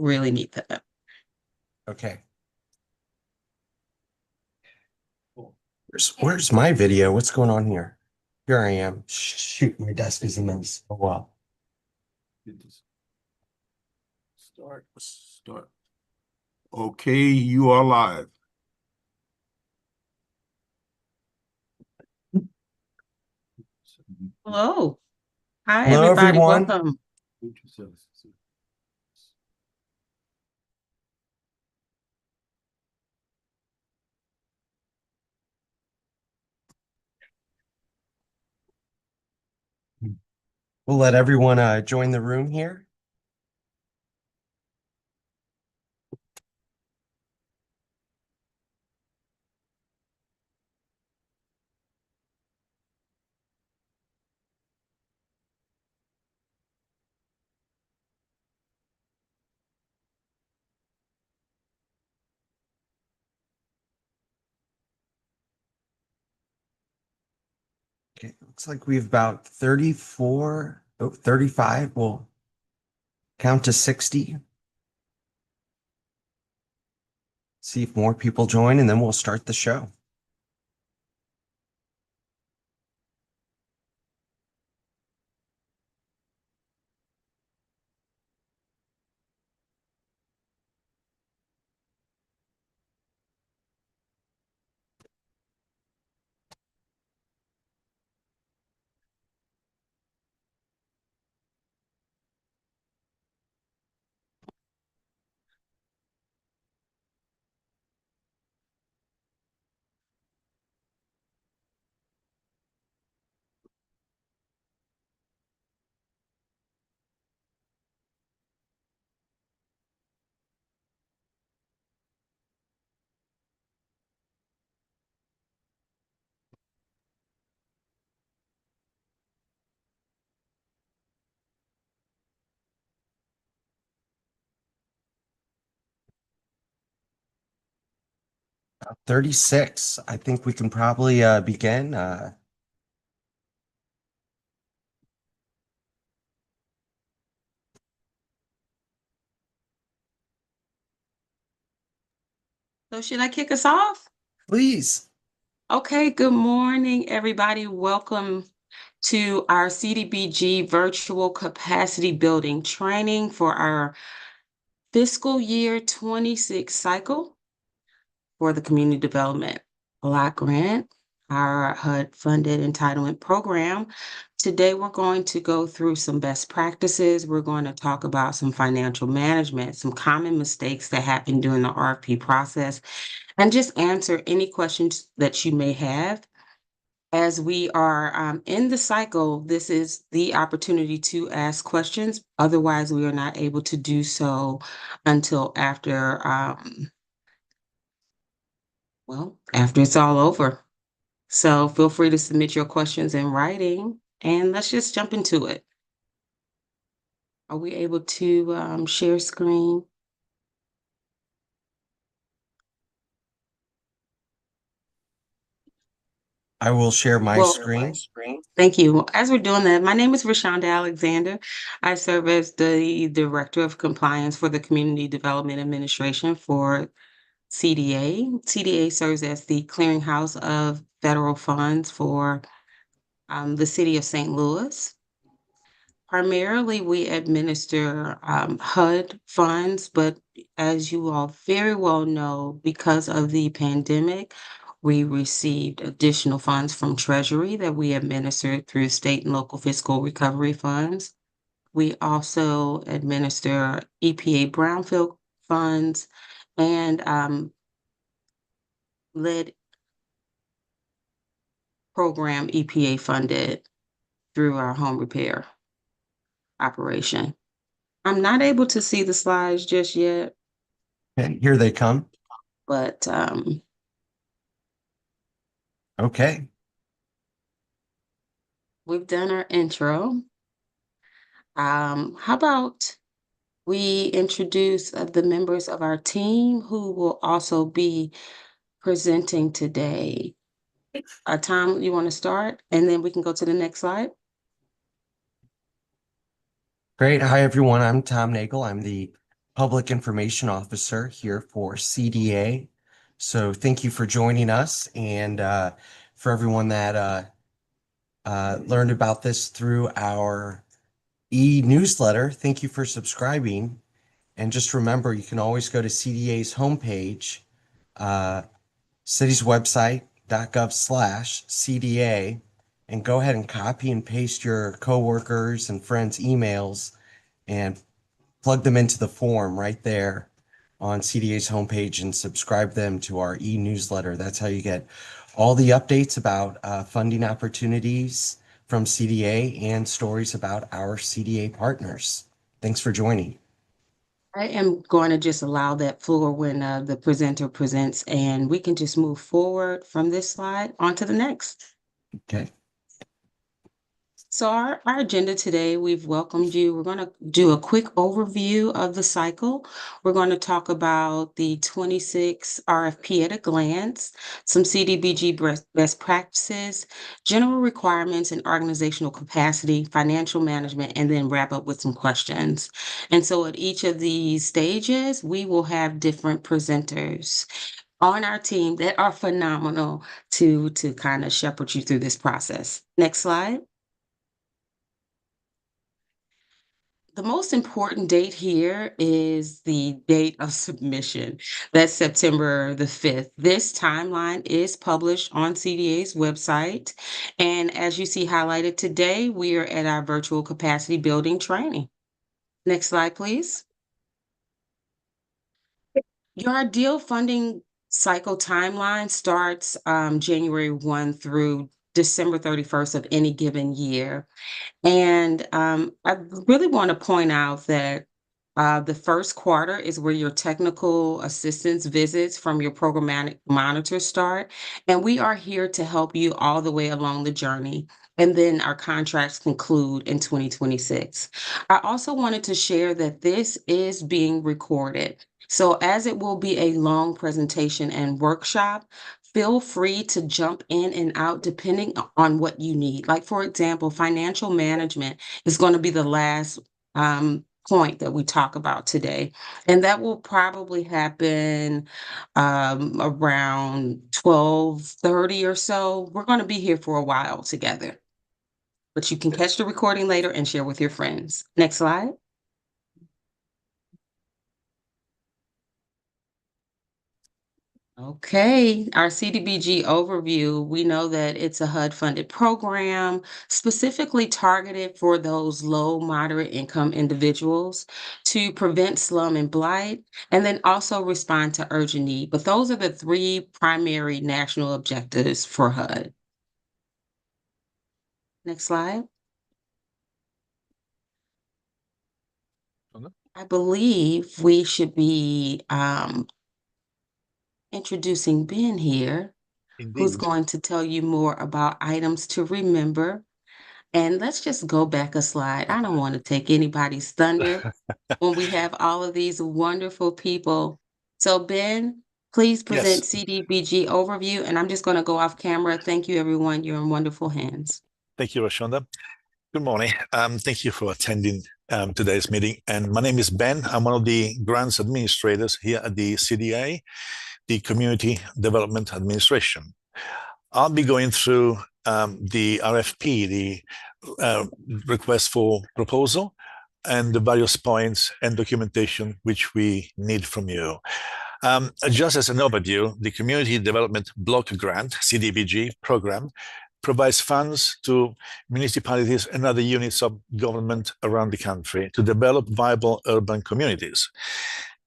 really need that. Okay. Where's my video? What's going on here? Here I am. Shoot, my desk is a mess. Oh, wow. Start. Okay, you are live. Hello. Hi, Hello, everybody. everyone. Welcome. We'll let everyone join the room here. Okay, looks like we have about 34, 35. We'll count to 60. See if more people join, and then we'll start the show. About 36. I think we can probably begin. So should I kick us off? Please. Okay, good morning, everybody. Welcome to our CDBG virtual capacity building training for our fiscal year 26 cycle for the Community Development Block Grant, our HUD-funded entitlement program. Today, we're going to go through some best practices. We're going to talk about some financial management, some common mistakes that happen during the RFP process, and just answer any questions that you may have. As we are in the cycle, this is the opportunity to ask questions. Otherwise, we are not able to do so until after after it's all over. So feel free to submit your questions in writing and let's just jump into it. Are we able to share screen? I will share my screen. Thank you. As we're doing that, my name is Rashonda Alexander. I serve as the Director of Compliance for the Community Development Administration for CDA. CDA serves as the clearinghouse of federal funds for the city of St. Louis. Primarily, we administer HUD funds, but as you all very well know, because of the pandemic, we received additional funds from Treasury that we administered through state and local fiscal recovery funds. We also administer EPA brownfield funds and lead program EPA funded through our home repair operation. I'm not able to see the slides just yet, Okay, here they come. but Okay. we've done our intro. How about we introduce the members of our team who will also be presenting today? Tom, you want to start? And then we can go to the next slide. Great. Hi, everyone. I'm Tom Nagel. I'm the Public Information Officer here for CDA. So thank you for joining us, and for everyone that learned about this through our e-newsletter, thank you for subscribing. And just remember, you can always go to CDA's homepage, city's website.gov/CDA, and go ahead and copy and paste your coworkers and friends' emails and plug them into the form right there on CDA's homepage and subscribe them to our e-newsletter. That's how you get all the updates about funding opportunities from CDA and stories about our CDA partners. Thanks for joining. I am going to just allow that floor when the presenter presents, and we can just move forward from this slide onto the next. Okay. So our agenda today, we've welcomed you. We're going to do a quick overview of the cycle. We're going to talk about the 26 RFP at a glance, some CDBG best practices, general requirements and organizational capacity, financial management, and then wrap up with some questions. And so at each of these stages, we will have different presenters on our team that are phenomenal to kind of shepherd you through this process. Next slide. The most important date here is the date of submission. That's September the 5th. This timeline is published on CDA's website. And as you see highlighted today, we are at our virtual capacity building training. Next slide, please. Your ideal funding cycle timeline starts January 1 through December 31st of any given year. And I really want to point out that the first quarter is where your technical assistance visits from your programmatic monitor start. And we are here to help you all the way along the journey. And then our contracts conclude in 2026. I also wanted to share that this is being recorded. So, as it will be a long presentation and workshop, feel free to jump in and out depending on what you need. Like, for example, financial management is going to be the last point that we talk about today. And that will probably happen around 12:30 or so. We're going to be here for a while together, but you can catch the recording later and share with your friends. Next slide. Okay, our CDBG overview, we know that it's a HUD-funded program specifically targeted for those low, moderate income individuals to prevent slum and blight, and then also respond to urgent need. But those are the three primary national objectives for HUD. Next slide. I believe we should be introducing Ben here, who's Indeed. going to tell you more about items to remember. And let's just go back a slide. I don't want to take anybody's thunder when we have all of these wonderful people. So Ben, please present Yes. CDBG overview, and I'm just going to go off camera. Thank you, everyone. You're in wonderful hands. Thank you, Rashonda. Good morning. Thank you for attending today's meeting. And my name is Ben. I'm one of the grants administrators here at the CDA, the Community Development Administration. I'll be going through the RFP, the request for proposal, and the various points and documentation which we need from you. Just as an overview, the Community Development Block Grant, CDBG program, provides funds to municipalities and other units of government around the country to develop viable urban communities.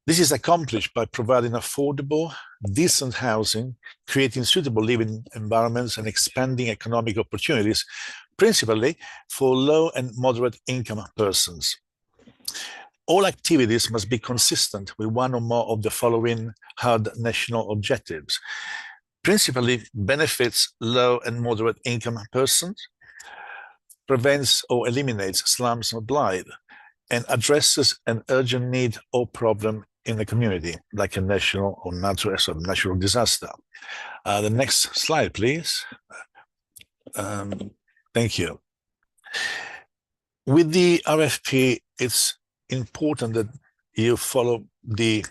This is accomplished by providing affordable, decent housing, creating suitable living environments, and expanding economic opportunities, principally for low and moderate income persons. All activities must be consistent with one or more of the following HUD national objectives. Principally benefits low and moderate income persons, prevents or eliminates slums or blight, and addresses an urgent need or problem in the community, like a national or natural disaster. The next slide, please. Thank you. With the RFP, it's important that you follow the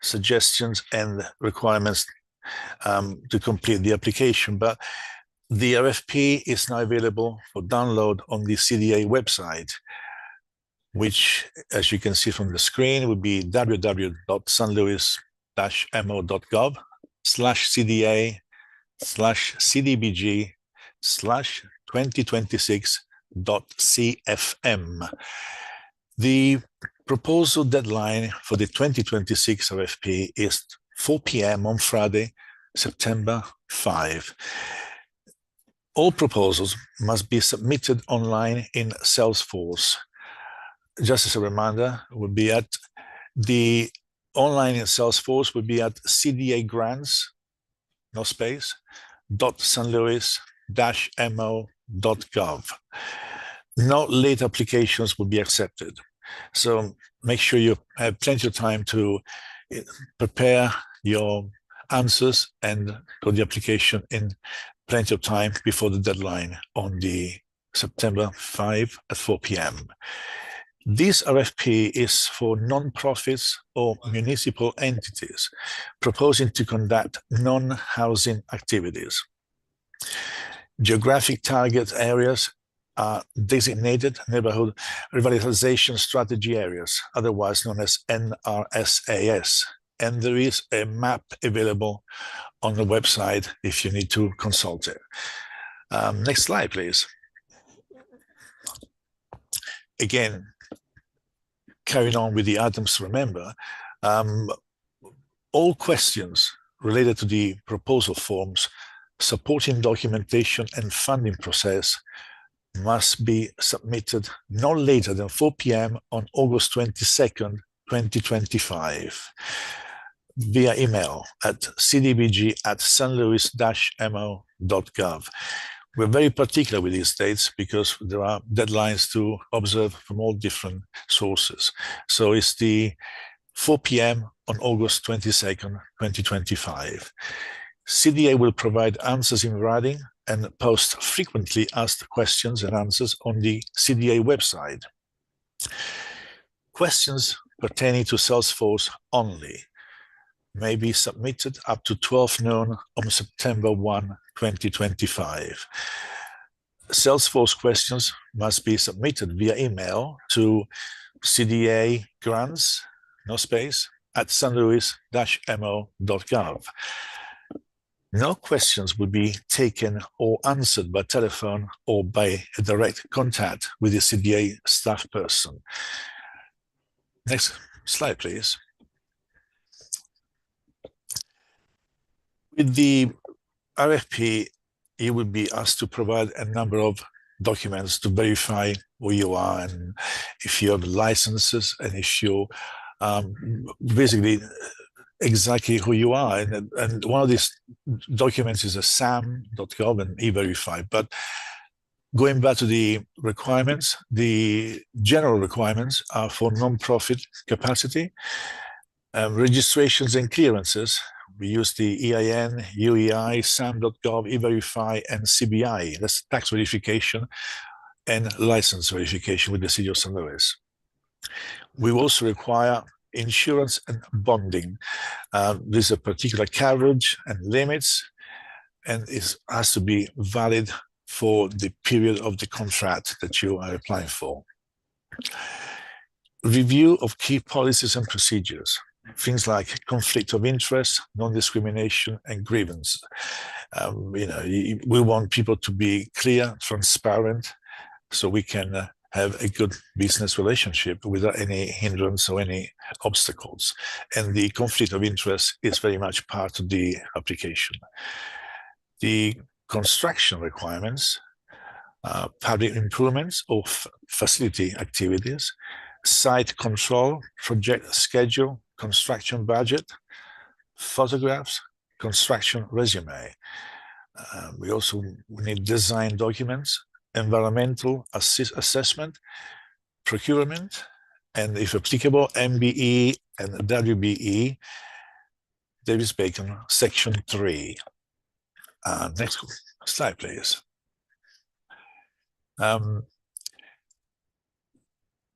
suggestions and requirements to complete the application. But the RFP is now available for download on the CDA website, which, as you can see from the screen, would be www.sanluis-mo.gov/CDBG/2026.CFM. The proposal deadline for the 2026 RFP is 4 p.m. on Friday, September 5. All proposals must be submitted online in Salesforce. Just as a reminder, would be at the online in Salesforce would be at CDA grants, no space, .sanluis-mo.gov. No late applications will be accepted. So make sure you have plenty of time to prepare your answers and put the application in plenty of time before the deadline on the September 5 at 4 p.m. This RFP is for non-profits or municipal entities proposing to conduct non-housing activities. Geographic target areas are designated neighborhood revitalization strategy areas, otherwise known as NRSAS. And there is a map available on the website if you need to consult it. Next slide, please. Again, carrying on with the items to remember, all questions related to the proposal forms, supporting documentation and funding process must be submitted no later than 4 p.m. on August 22nd, 2025, via email at cdbg@sanluis-mo.gov. We're very particular with these dates because there are deadlines to observe from all different sources. So it's the 4 p.m. on August 22nd, 2025. CDA will provide answers in writing and post frequently asked questions and answers on the CDA website. Questions pertaining to Salesforce only may be submitted up to 12 noon on September 1, 2025. Salesforce questions must be submitted via email to CDA grants, no space, @sanluis-mo.gov. No questions will be taken or answered by telephone or by a direct contact with the CDA staff person. Next slide, please. With the RFP, you will be asked to provide a number of documents to verify who you are and if you have licenses and if you basically exactly who you are. And one of these documents is a sam.gov and e-verify. But going back to the requirements, the general requirements are for non-profit capacity, registrations and clearances. We use the EIN, UEI, sam.gov, e-verify, and CBI. That's tax verification and license verification with the City of St. Louis. We also require insurance and bonding. There's a particular coverage and limits, and it has to be valid for the period of the contract that you are applying for. Review of key policies and procedures. Things like conflict of interest, non-discrimination, and grievance. We want people to be clear, transparent, so we can have a good business relationship without any hindrance or any obstacles. And the conflict of interest is very much part of the application. The construction requirements, public improvements or facility activities, site control, project schedule, construction budget, photographs, construction resume. We also need design documents, environmental assessment, procurement, and if applicable, MBE and WBE, Davis-Bacon, Section 3. Next slide, please. The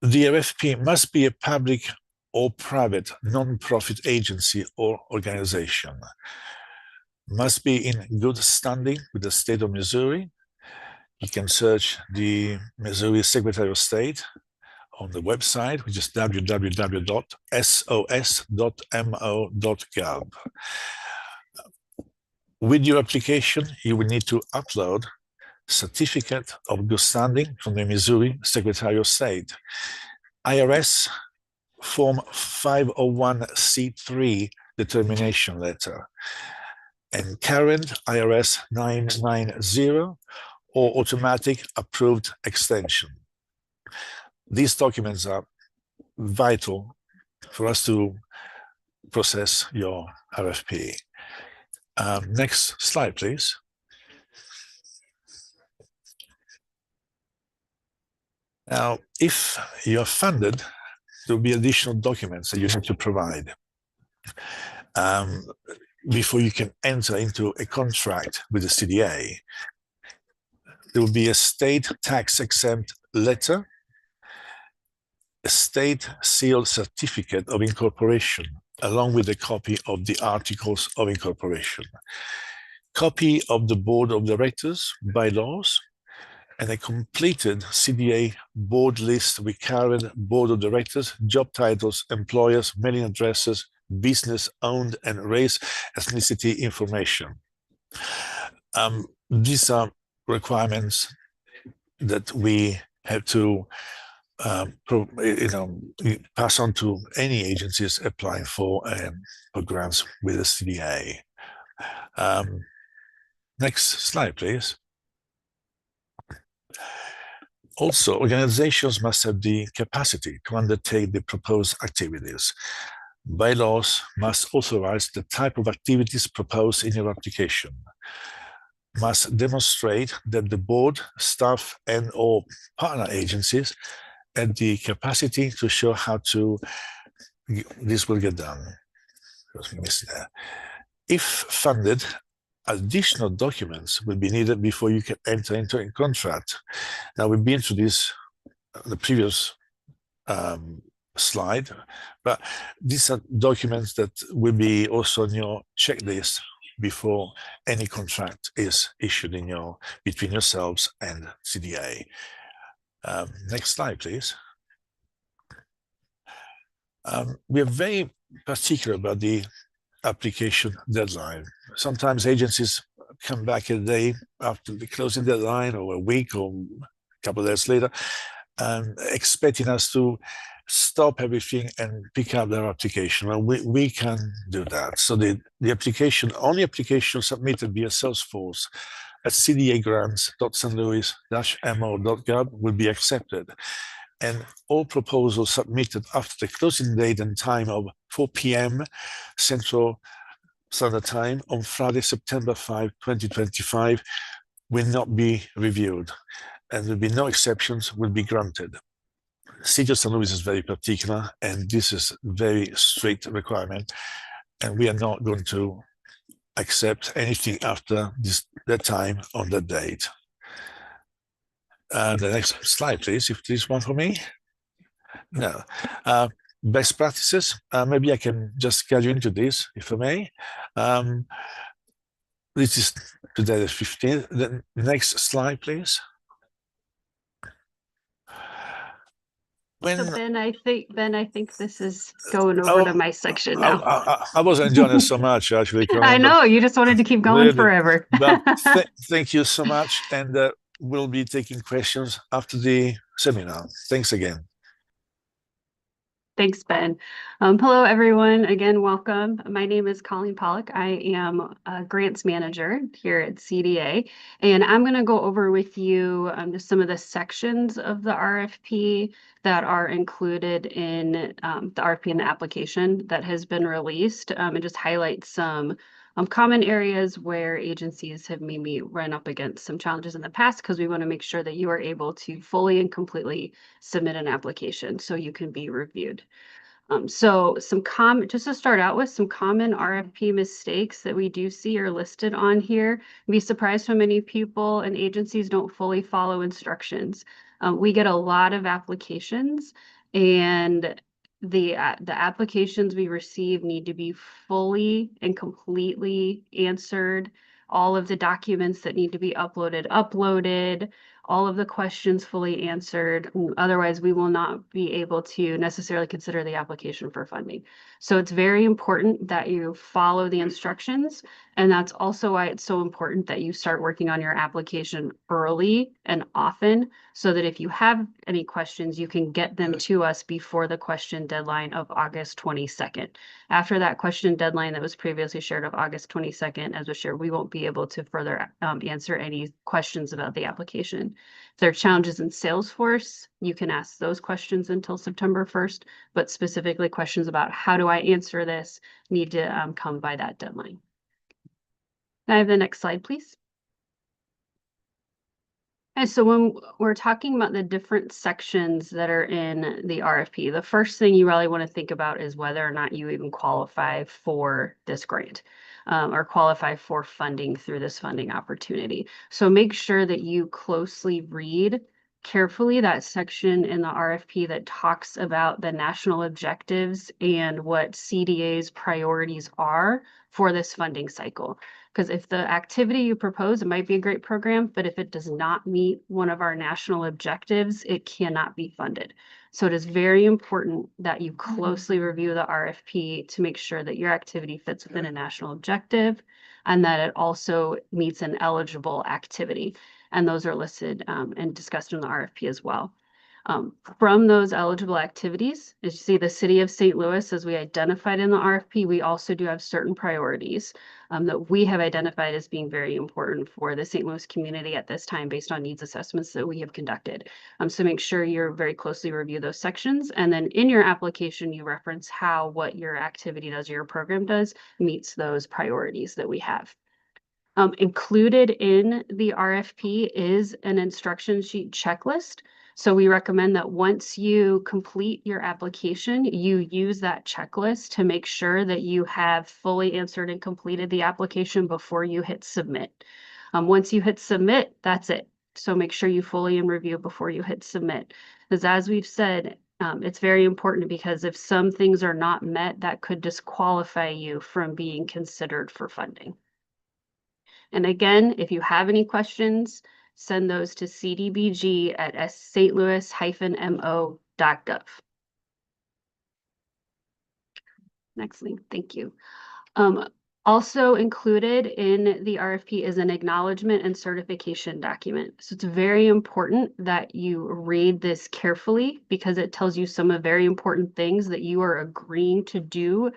RFP must be a public or private non-profit agency or organization. Must be in good standing with the state of Missouri. You can search the Missouri Secretary of State on the website, which is www.sos.mo.gov. With your application, you will need to upload certificate of good standing from the Missouri Secretary of State, IRS Form 501c3 determination letter, and current IRS 990 or automatic approved extension. These documents are vital for us to process your RFP. Next slide, please. Now, if you are funded, there will be additional documents that you need to provide before you can enter into a contract with the CDA. There will be a state tax exempt letter, a state sealed certificate of incorporation, along with a copy of the articles of incorporation, copy of the board of directors bylaws, and a completed CDA board list with current board of directors, job titles, employers, mailing addresses, business owned, and race ethnicity information. These are requirements that we have to pass on to any agencies applying for grants with the CDA. Next slide, please. Also, organizations must have the capacity to undertake the proposed activities. Bylaws must authorize the type of activities proposed in your application. Must demonstrate that the board, staff, and/or partner agencies have the capacity to show how this will get done. If funded, additional documents will be needed before you can enter into a contract. Now, we've been through this the previous slide, but these are documents that will be also on your checklist before any contract is issued between yourselves and CDA. Next slide, please. We are very particular about the application deadline. Sometimes agencies come back a day after the closing deadline, or a week, or a couple of days later, expecting us to stop everything and pick up their application. And we can do that. So the only application submitted via Salesforce at cdagrants.stlouis-mo.gov will be accepted. And all proposals submitted after the closing date and time of 4 p.m. Central Standard Time on Friday, September 5, 2025, will not be reviewed, and there will be no exceptions will be granted. City of St. Louis is very particular, and this is a very strict requirement, and we are not going to accept anything after that time on that date. The next slide, please, if there's one for me. No. Best practices. Maybe I can just get you into this, if I may. This is today the 15th. The next slide, please. So Ben, I think this is going over to my section now. I was enjoying it so much, actually. I know, you just wanted to keep going really, forever. But thank you so much, and we'll be taking questions after the seminar. Thanks again. Thanks, Ben. Hello, everyone. Again, welcome. My name is Colleen Pollock. I am a grants manager here at CDA, and I'm going to go over with you just some of the sections of the RFP that are included in the RFP and the application that has been released, and just highlight some common areas where agencies have maybe run up against some challenges in the past, because we want to make sure that you are able to fully and completely submit an application so you can be reviewed. So just to start out with, some common RFP mistakes that we do see are listed on here. You'd be surprised how many people and agencies don't fully follow instructions. We get a lot of applications, and the applications we receive need to be fully and completely answered. All of the documents that need to be uploaded, all of the questions fully answered. Otherwise, we will not be able to necessarily consider the application for funding. So it's very important that you follow the instructions. And that's also why it's so important that you start working on your application early and often, so that if you have any questions, you can get them to us before the question deadline of August 22nd. After that question deadline that was previously shared of August 22nd, as was shared, we won't be able to further answer any questions about the application. If there are challenges in Salesforce, you can ask those questions until September 1st, but specifically questions about how do I answer this need to come by that deadline. Can I have the next slide, please? And so when we're talking about the different sections that are in the RFP, the first thing you really want to think about is whether or not you even qualify for this grant or qualify for funding through this funding opportunity. So make sure that you closely read carefully that section in the RFP that talks about the national objectives and what CDA's priorities are for this funding cycle. Because if the activity you propose, it might be a great program, but if it does not meet one of our national objectives, it cannot be funded. So it is very important that you closely review the RFP to make sure that your activity fits within a national objective and that it also meets an eligible activity. And those are listed and discussed in the RFP as well. From those eligible activities, as you see, the city of St. Louis, as we identified in the RFP, we also do have certain priorities that we have identified as being very important for the St. Louis community at this time based on needs assessments that we have conducted. So make sure you're very closely review those sections. And then in your application, you reference how what your activity does, your program does, meets those priorities that we have. Included in the RFP is an instruction sheet checklist. So we recommend that once you complete your application, you use that checklist to make sure that you have fully answered and completed the application before you hit submit. Once you hit submit, that's it. So make sure you fully and review before you hit submit. Because as we've said, it's very important because if some things are not met, that could disqualify you from being considered for funding. And again, if you have any questions, send those to cdbg@stlouis-mo.gov. Next link, thank you. Also included in the RFP is an acknowledgement and certification document. So it's very important that you read this carefully because it tells you some of very important things that you are agreeing to do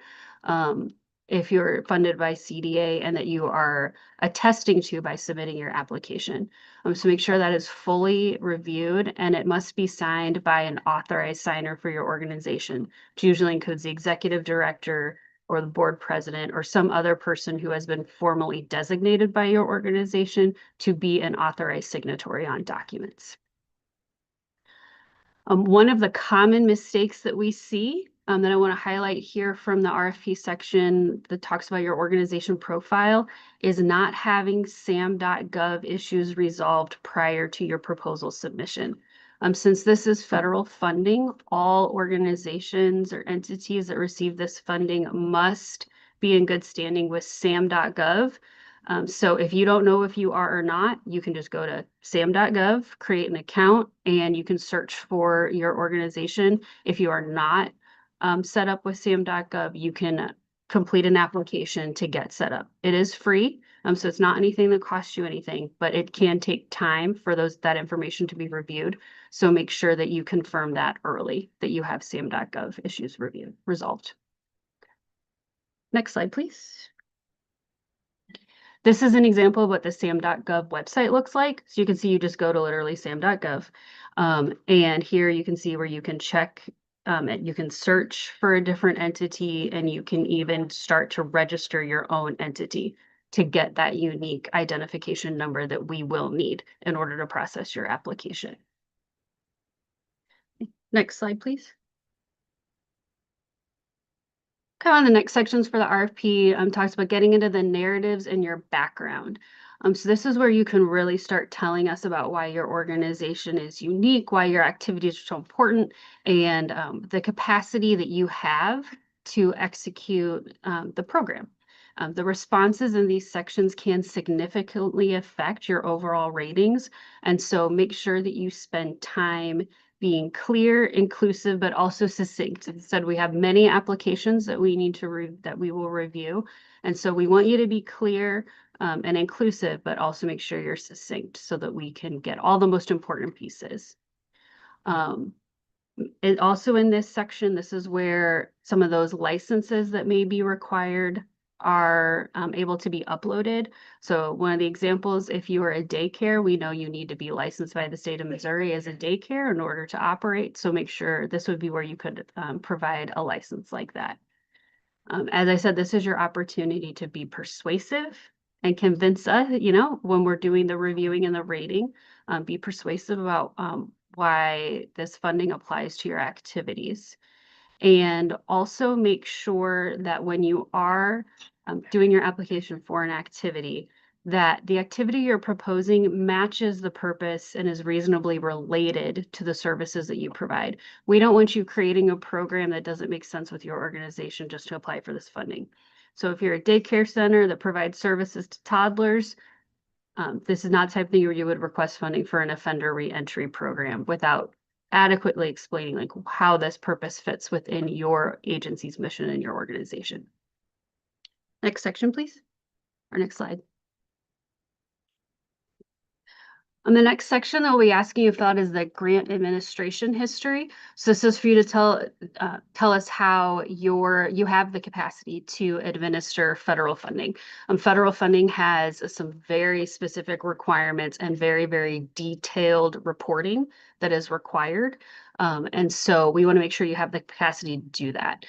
if you're funded by CDA and that you are attesting to by submitting your application. So make sure that is fully reviewed and it must be signed by an authorized signer for your organization, which usually includes the executive director or the board president or some other person who has been formally designated by your organization to be an authorized signatory on documents. One of the common mistakes that we see that I want to highlight here from the RFP section that talks about your organization profile is not having sam.gov issues resolved prior to your proposal submission. Since this is federal funding, all organizations or entities that receive this funding must be in good standing with sam.gov. So if you don't know if you are or not, you can just go to sam.gov, create an account, and you can search for your organization. If you are not set up with sam.gov, you can complete an application to get set up. It is free, so it's not anything that costs you anything, but it can take time for that information to be reviewed. So make sure that you confirm that early, that you have sam.gov issues resolved. Next slide, please. This is an example of what the sam.gov website looks like. So you can see you just go to literally sam.gov. And here you can see where you can check, you can search for a different entity, and you can even start to register your own entity to get that unique identification number that we will need in order to process your application. Next slide, please. Kind of on the next sections for the RFP talks about getting into the narratives and your background. So this is where you can really start telling us about why your organization is unique, why your activities are so important, and the capacity that you have to execute the program. The responses in these sections can significantly affect your overall ratings. And so make sure that you spend time being clear, inclusive, but also succinct. Instead, we have many applications that we need to that we will review. And so we want you to be clear and inclusive, but also make sure you're succinct so that we can get all the most important pieces. And also in this section, this is where some of those licenses that may be required are able to be uploaded. So one of the examples, if you are a daycare, we know you need to be licensed by the state of Missouri as a daycare in order to operate. So make sure this would be where you could provide a license like that. As I said, this is your opportunity to be persuasive and convince us, when we're doing the reviewing and the rating, be persuasive about why this funding applies to your activities. And also make sure that when you are doing your application for an activity, that the activity you're proposing matches the purpose and is reasonably related to the services that you provide. We don't want you creating a program that doesn't make sense with your organization just to apply for this funding. So if you're a daycare center that provides services to toddlers, this is not the type of thing where you would request funding for an offender reentry program without adequately explaining like how this purpose fits within your agency's mission and your organization. Next section, please. Or next slide. On the next section, they'll be asking you about is the grant administration history. So this is for you to tell us how you have the capacity to administer federal funding. Federal funding has some very specific requirements and very, very detailed reporting that is required. And so we want to make sure you have the capacity to do that.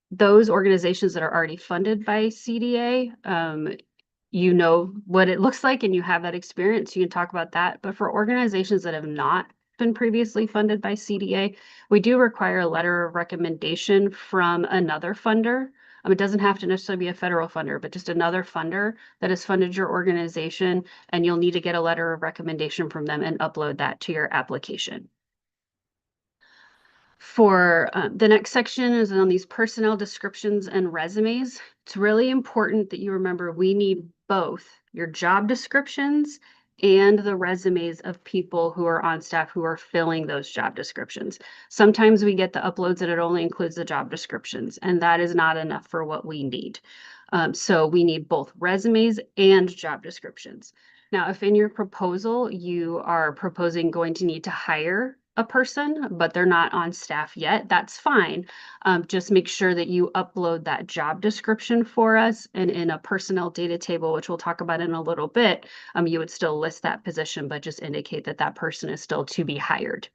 Those organizations that are already funded by CDA, you know what it looks like and you have that experience, you can talk about that. But for organizations that have not been previously funded by CDA, we do require a letter of recommendation from another funder. It doesn't have to necessarily be a federal funder, but just another funder that has funded your organization, and you'll need to get a letter of recommendation from them and upload that to your application. For the next section is on these personnel descriptions and resumes. It's really important that you remember we need both your job descriptions and the resumes of people who are on staff who are filling those job descriptions. Sometimes we get the uploads and it only includes the job descriptions, and that is not enough for what we need. So we need both resumes and job descriptions. Now, if in your proposal you are proposing going to need to hire a person, but they're not on staff yet, that's fine. Just make sure that you upload that job description for us, and in a personnel data table, which we'll talk about in a little bit, you would still list that position, but just indicate that that person is still to be hired.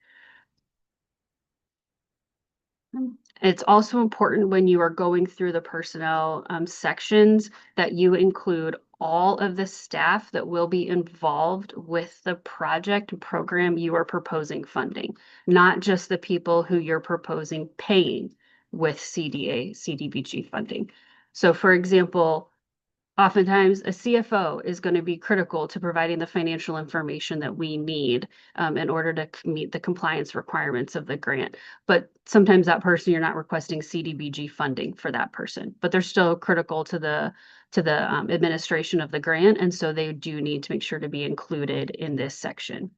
It's also important when you are going through the personnel sections that you include all of the staff that will be involved with the project program you are proposing funding, not just the people who you're proposing paying with CDA, CDBG funding. So for example, oftentimes a CFO is going to be critical to providing the financial information that we need in order to meet the compliance requirements of the grant. But sometimes that person, you're not requesting CDBG funding for that person, but they're still critical to the administration of the grant. And so they do need to make sure to be included in this section.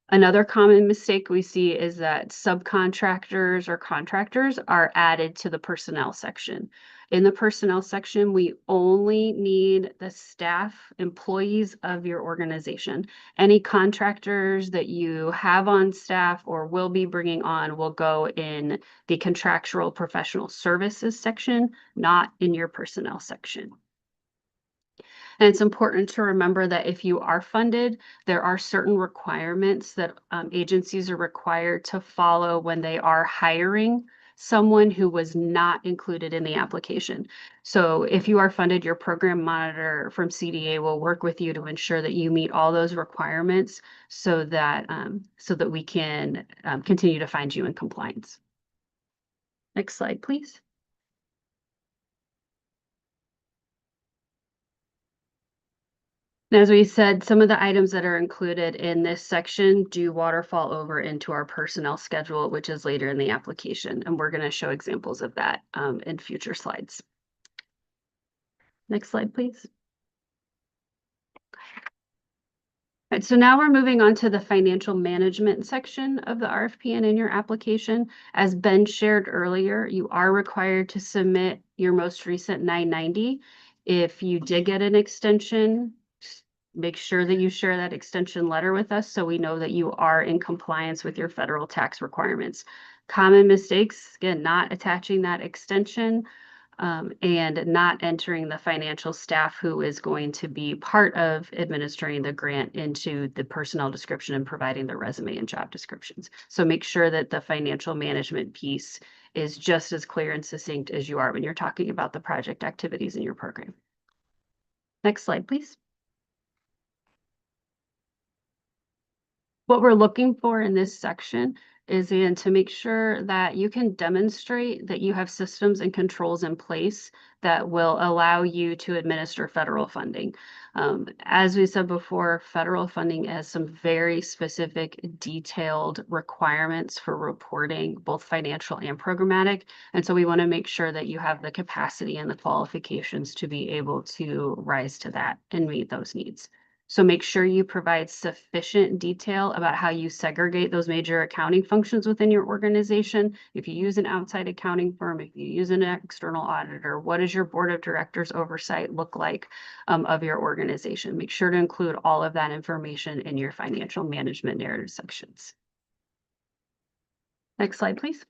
Another common mistake we see is that subcontractors or contractors are added to the personnel section. In the personnel section, we only need the staff, employees of your organization. Any contractors that you have on staff or will be bringing on will go in the contractual professional services section, not in your personnel section. And it's important to remember that if you are funded, there are certain requirements that agencies are required to follow when they are hiring someone who was not included in the application. So if you are funded, your program monitor from CDA will work with you to ensure that you meet all those requirements so that we can continue to find you in compliance. Next slide, please. And as we said, some of the items that are included in this section do waterfall over into our personnel schedule, which is later in the application. And we're going to show examples of that in future slides. Next slide, please. All right, so now we're moving on to the financial management section of the RFP and in your application. As Ben shared earlier, you are required to submit your most recent 990. If you did get an extension, make sure that you share that extension letter with us so we know that you are in compliance with your federal tax requirements. Common mistakes, again, not attaching that extension, and not entering the financial staff who is going to be part of administering the grant into the personnel description and providing the resume and job descriptions. So make sure that the financial management piece is just as clear and succinct as you are when you're talking about the project activities in your program. Next slide, please. What we're looking for in this section is to make sure that you can demonstrate that you have systems and controls in place that will allow you to administer federal funding. As we said before, federal funding has some very specific, detailed requirements for reporting, both financial and programmatic. And so we want to make sure that you have the capacity and the qualifications to be able to rise to that and meet those needs. So make sure you provide sufficient detail about how you segregate those major accounting functions within your organization. If you use an outside accounting firm, if you use an external auditor, what does your board of directors oversight look like of your organization? Make sure to include all of that information in your financial management narrative sections. Next slide, please.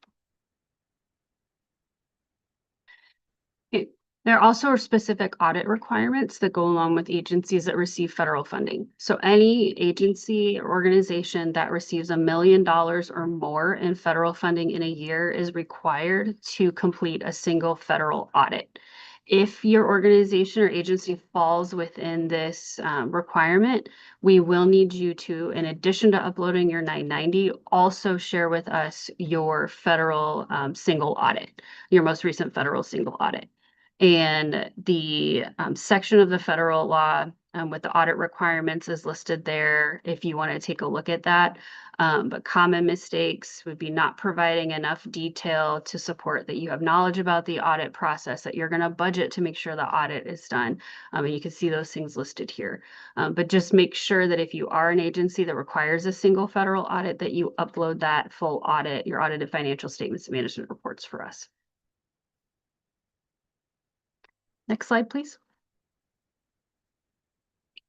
Okay. There also are specific audit requirements that go along with agencies that receive federal funding. So any agency or organization that receives $1 million or more in federal funding in a year is required to complete a single federal audit. If your organization or agency falls within this requirement, we will need you to, in addition to uploading your 990, also share with us your federal single audit, your most recent federal single audit. And the section of the federal law with the audit requirements is listed there if you want to take a look at that. But common mistakes would be not providing enough detail to support that you have knowledge about the audit process, that you're going to budget to make sure the audit is done. And you can see those things listed here. But just make sure that if you are an agency that requires a single federal audit, that you upload that full audit, your audited financial statements and management reports for us. Next slide, please.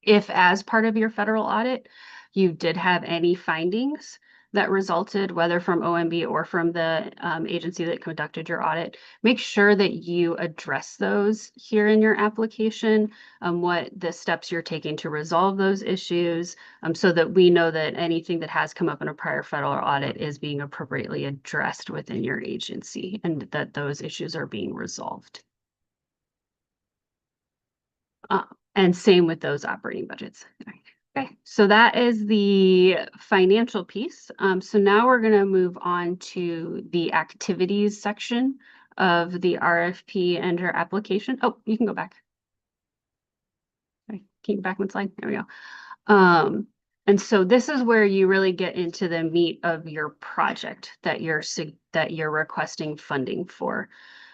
If as part of your federal audit, you did have any findings that resulted, whether from OMB or from the agency that conducted your audit, make sure that you address those here in your application, what the steps you're taking to resolve those issues, so that we know that anything that has come up in a prior federal audit is being appropriately addressed within your agency and that those issues are being resolved. And same with those operating budgets. Okay, so that is the financial piece. So now we're going to move on to the activities section of the RFP and your application. Oh, you can go back. Sorry, can you go back one slide? There we go. And so this is where you really get into the meat of your project that you're requesting funding for.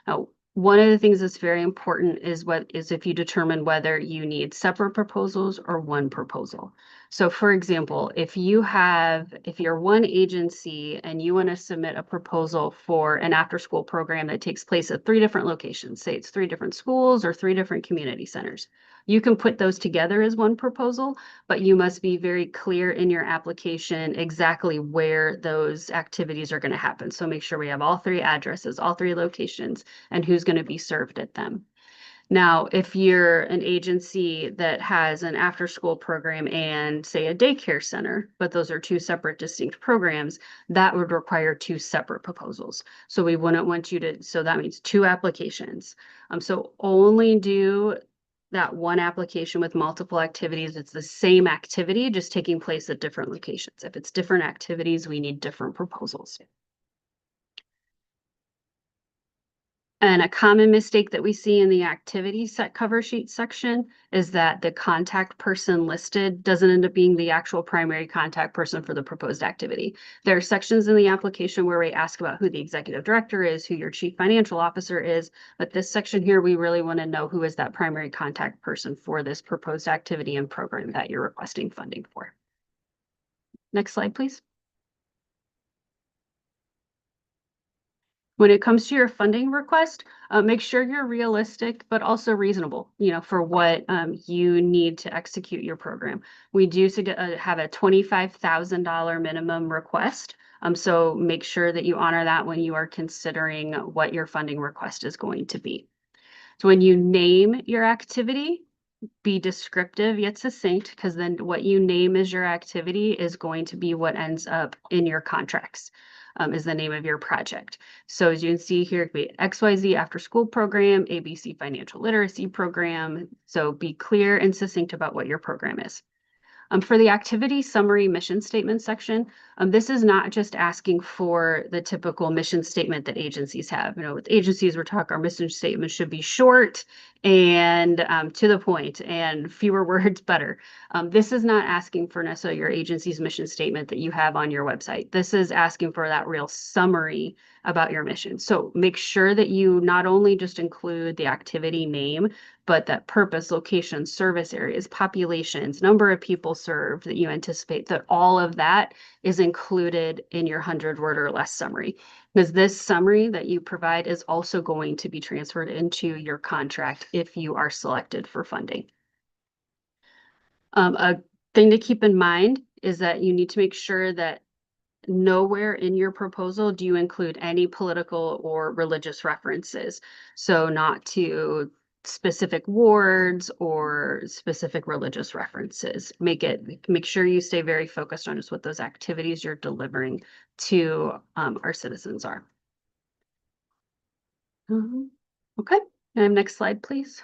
Now, one of the things that's very important is if you determine whether you need separate proposals or one proposal. So for example, if you're one agency and you want to submit a proposal for an after-school program that takes place at 3 different locations, say it's 3 different schools or 3 different community centers, you can put those together as one proposal, but you must be very clear in your application exactly where those activities are going to happen. So make sure we have all 3 addresses, all 3 locations, and who's going to be served at them. Now, if you're an agency that has an after-school program and say a daycare center, but those are 2 separate distinct programs, that would require 2 separate proposals. So we wouldn't want you to, so that means 2 applications. So only do that one application with multiple activities. It's the same activity, just taking place at different locations. If it's different activities, we need different proposals. And a common mistake that we see in the activity set cover sheet section is that the contact person listed doesn't end up being the actual primary contact person for the proposed activity. There are sections in the application where we ask about who the executive director is, who your chief financial officer is, but this section here, we really want to know who is that primary contact person for this proposed activity and program that you're requesting funding for. Next slide, please. When it comes to your funding request, make sure you're realistic, but also reasonable, for what you need to execute your program. We do have a $25,000 minimum request. So make sure that you honor that when you are considering what your funding request is going to be. So when you name your activity, be descriptive yet succinct, because then what you name as your activity is going to be what ends up in your contracts, is the name of your project. So as you can see here, it could be XYZ after school program, ABC financial literacy program. So be clear and succinct about what your program is. For the activity summary mission statement section, this is not just asking for the typical mission statement that agencies have. With agencies, our mission statement should be short and to the point, and fewer words better. This is not asking for necessarily your agency's mission statement that you have on your website. This is asking for that real summary about your mission. So make sure that you not only just include the activity name, but that purpose, location, service areas, populations, number of people served that you anticipate, that all of that is included in your 100-word or less summary. Because this summary that you provide is also going to be transferred into your contract if you are selected for funding. A thing to keep in mind is that you need to make sure that nowhere in your proposal do you include any political or religious references. So not to specific wards or specific religious references. Make sure you stay very focused on just what those activities you're delivering to our citizens are. Okay, and next slide, please.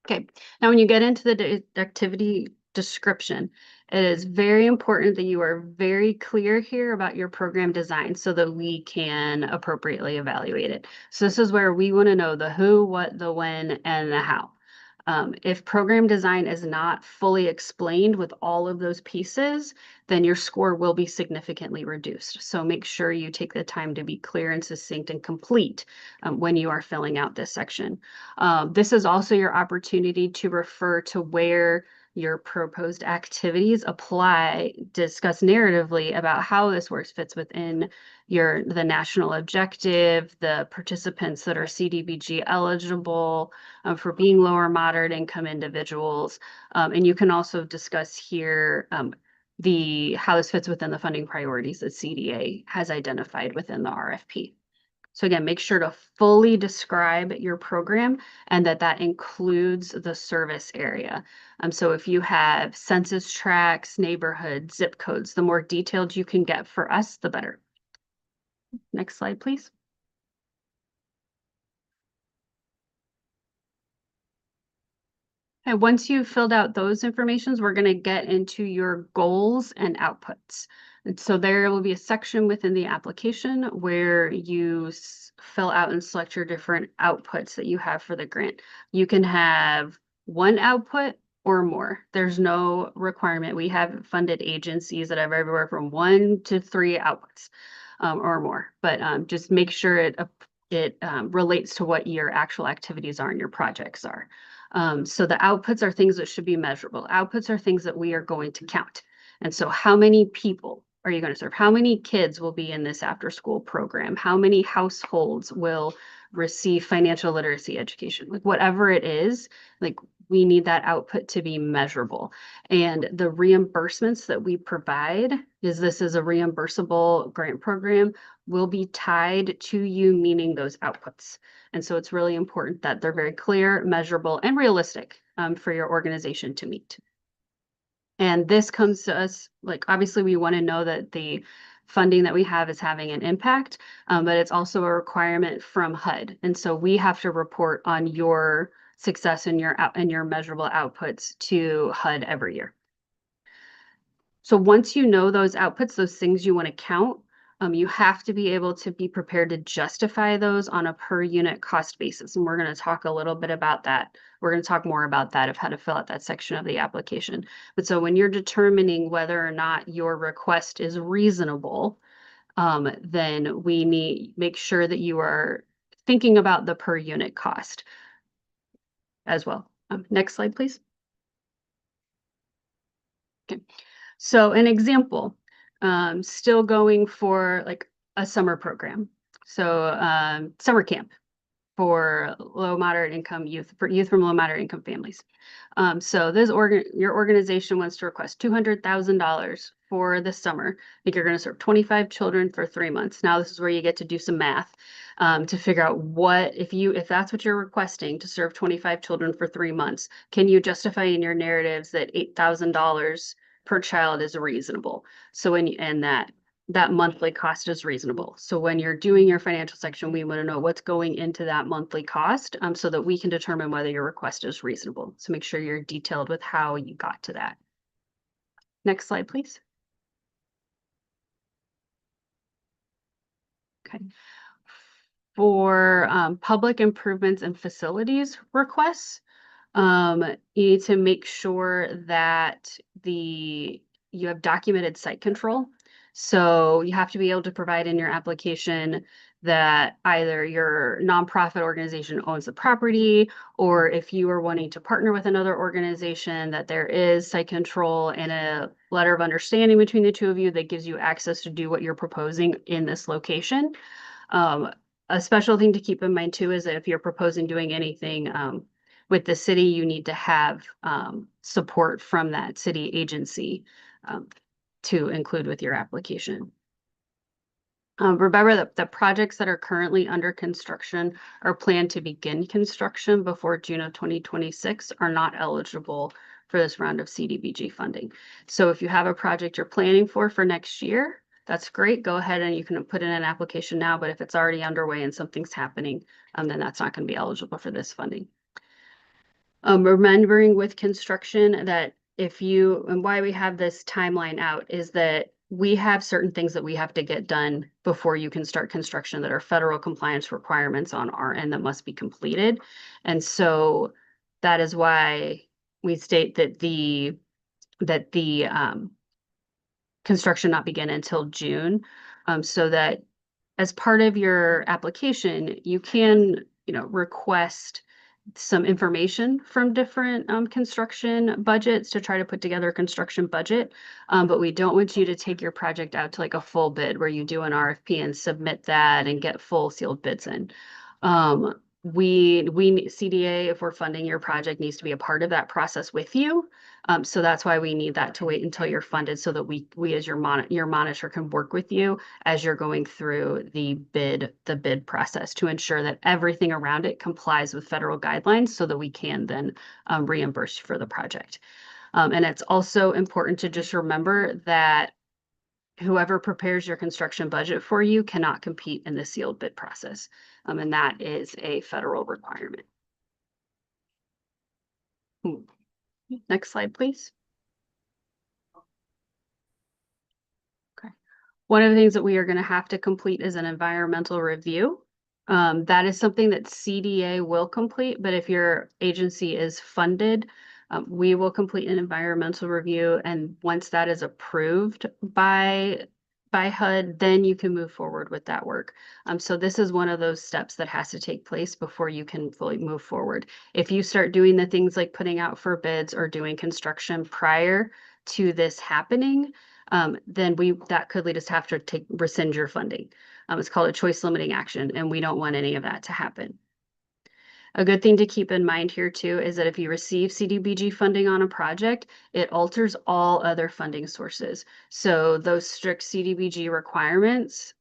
Okay, now when you get into the activity description, it is very important that you are very clear here about your program design so that we can appropriately evaluate it. So this is where we want to know the who, what, the when, and the how. If program design is not fully explained with all of those pieces, then your score will be significantly reduced. So make sure you take the time to be clear and succinct and complete when you are filling out this section. This is also your opportunity to refer to where your proposed activities apply, discuss narratively about how this works fits within the national objective, the participants that are CDBG eligible for being lower moderate income individuals. And you can also discuss here how this fits within the funding priorities that CDA has identified within the RFP. So again, make sure to fully describe your program and that includes the service area. So if you have census tracts, neighborhoods, zip codes, the more detailed you can get for us, the better. Next slide, please. And once you've filled out those informations, we're going to get into your goals and outputs. And so there will be a section within the application where you fill out and select your different outputs that you have for the grant. You can have one output or more. There's no requirement. We have funded agencies that have everywhere from 1 to 3 outputs or more, but just make sure it relates to what your actual activities are and your projects are. So the outputs are things that should be measurable. Outputs are things that we are going to count. And so how many people are you going to serve? How many kids will be in this after school program? How many households will receive financial literacy education? Like whatever it is, like we need that output to be measurable. And the reimbursements that we provide, this is a reimbursable grant program, will be tied to you meeting those outputs. And so it's really important that they're very clear, measurable, and realistic for your organization to meet. And this comes to us, like obviously we want to know that the funding that we have is having an impact, but it's also a requirement from HUD. And so we have to report on your success and your measurable outputs to HUD every year. So once you know those outputs, those things you want to count, You have to be able to be prepared to justify those on a per unit cost basis. And we're going to talk a little bit about that. We're going to talk more about that, of how to fill out that section of the application. But so when you're determining whether or not your request is reasonable, then we need make sure that you are thinking about the per unit cost as well. Next slide, please. Okay, so an example, still going for like a summer program. So summer camp for low moderate income youth, for youth from low moderate income families. So your organization wants to request $200,000 for this summer. I think you're going to serve 25 children for 3 months. Now this is where you get to do some math to figure out if that's what you're requesting, to serve 25 children for 3 months, can you justify in your narratives that $8,000 per child is reasonable? So that monthly cost is reasonable. So when you're doing your financial section, we want to know what's going into that monthly cost so that we can determine whether your request is reasonable. So make sure you're detailed with how you got to that. Next slide, please. Okay. For public improvements and facilities requests, you need to make sure that you have documented site control. So you have to be able to provide in your application that either your nonprofit organization owns the property, or if you are wanting to partner with another organization, that there is site control and a letter of understanding between the two of you that gives you access to do what you're proposing in this location. A special thing to keep in mind too is that if you're proposing doing anything with the city, you need to have support from that city agency to include with your application. Remember that the projects that are currently under construction or planned to begin construction before June of 2026 are not eligible for this round of CDBG funding. So if you have a project you're planning for next year, that's great. Go ahead and you can put in an application now, but if it's already underway and something's happening, then that's not going to be eligible for this funding. Remembering with construction that and why we have this timeline out is that we have certain things that we have to get done before you can start construction that are federal compliance requirements on our end that must be completed. And so that is why we state that the construction not begin until June, so that as part of your application, you can, request some information from different construction budgets to try to put together a construction budget. But we don't want you to take your project out to like a full bid where you do an RFP and submit that and get full sealed bids in. CDA, if we're funding your project, needs to be a part of that process with you. So that's why we need that to wait until you're funded so that we as your monitor can work with you as you're going through the bid process to ensure that everything around it complies with federal guidelines so that we can then reimburse you for the project. And it's also important to just remember that whoever prepares your construction budget for you cannot compete in the sealed bid process. And that is a federal requirement. Next slide, please. Okay. One of the things that we are going to have to complete is an environmental review. That is something that CDA will complete, but if your agency is funded, we will complete an environmental review. And once that is approved by HUD, then you can move forward with that work. So this is one of those steps that has to take place before you can fully move forward. If you start doing the things like putting out for bids or doing construction prior to this happening, then that could lead us to have to rescind your funding. It's called a choice limiting action, and we don't want any of that to happen. A good thing to keep in mind here too is that if you receive CDBG funding on a project, it alters all other funding sources. So those strict CDBG requirements,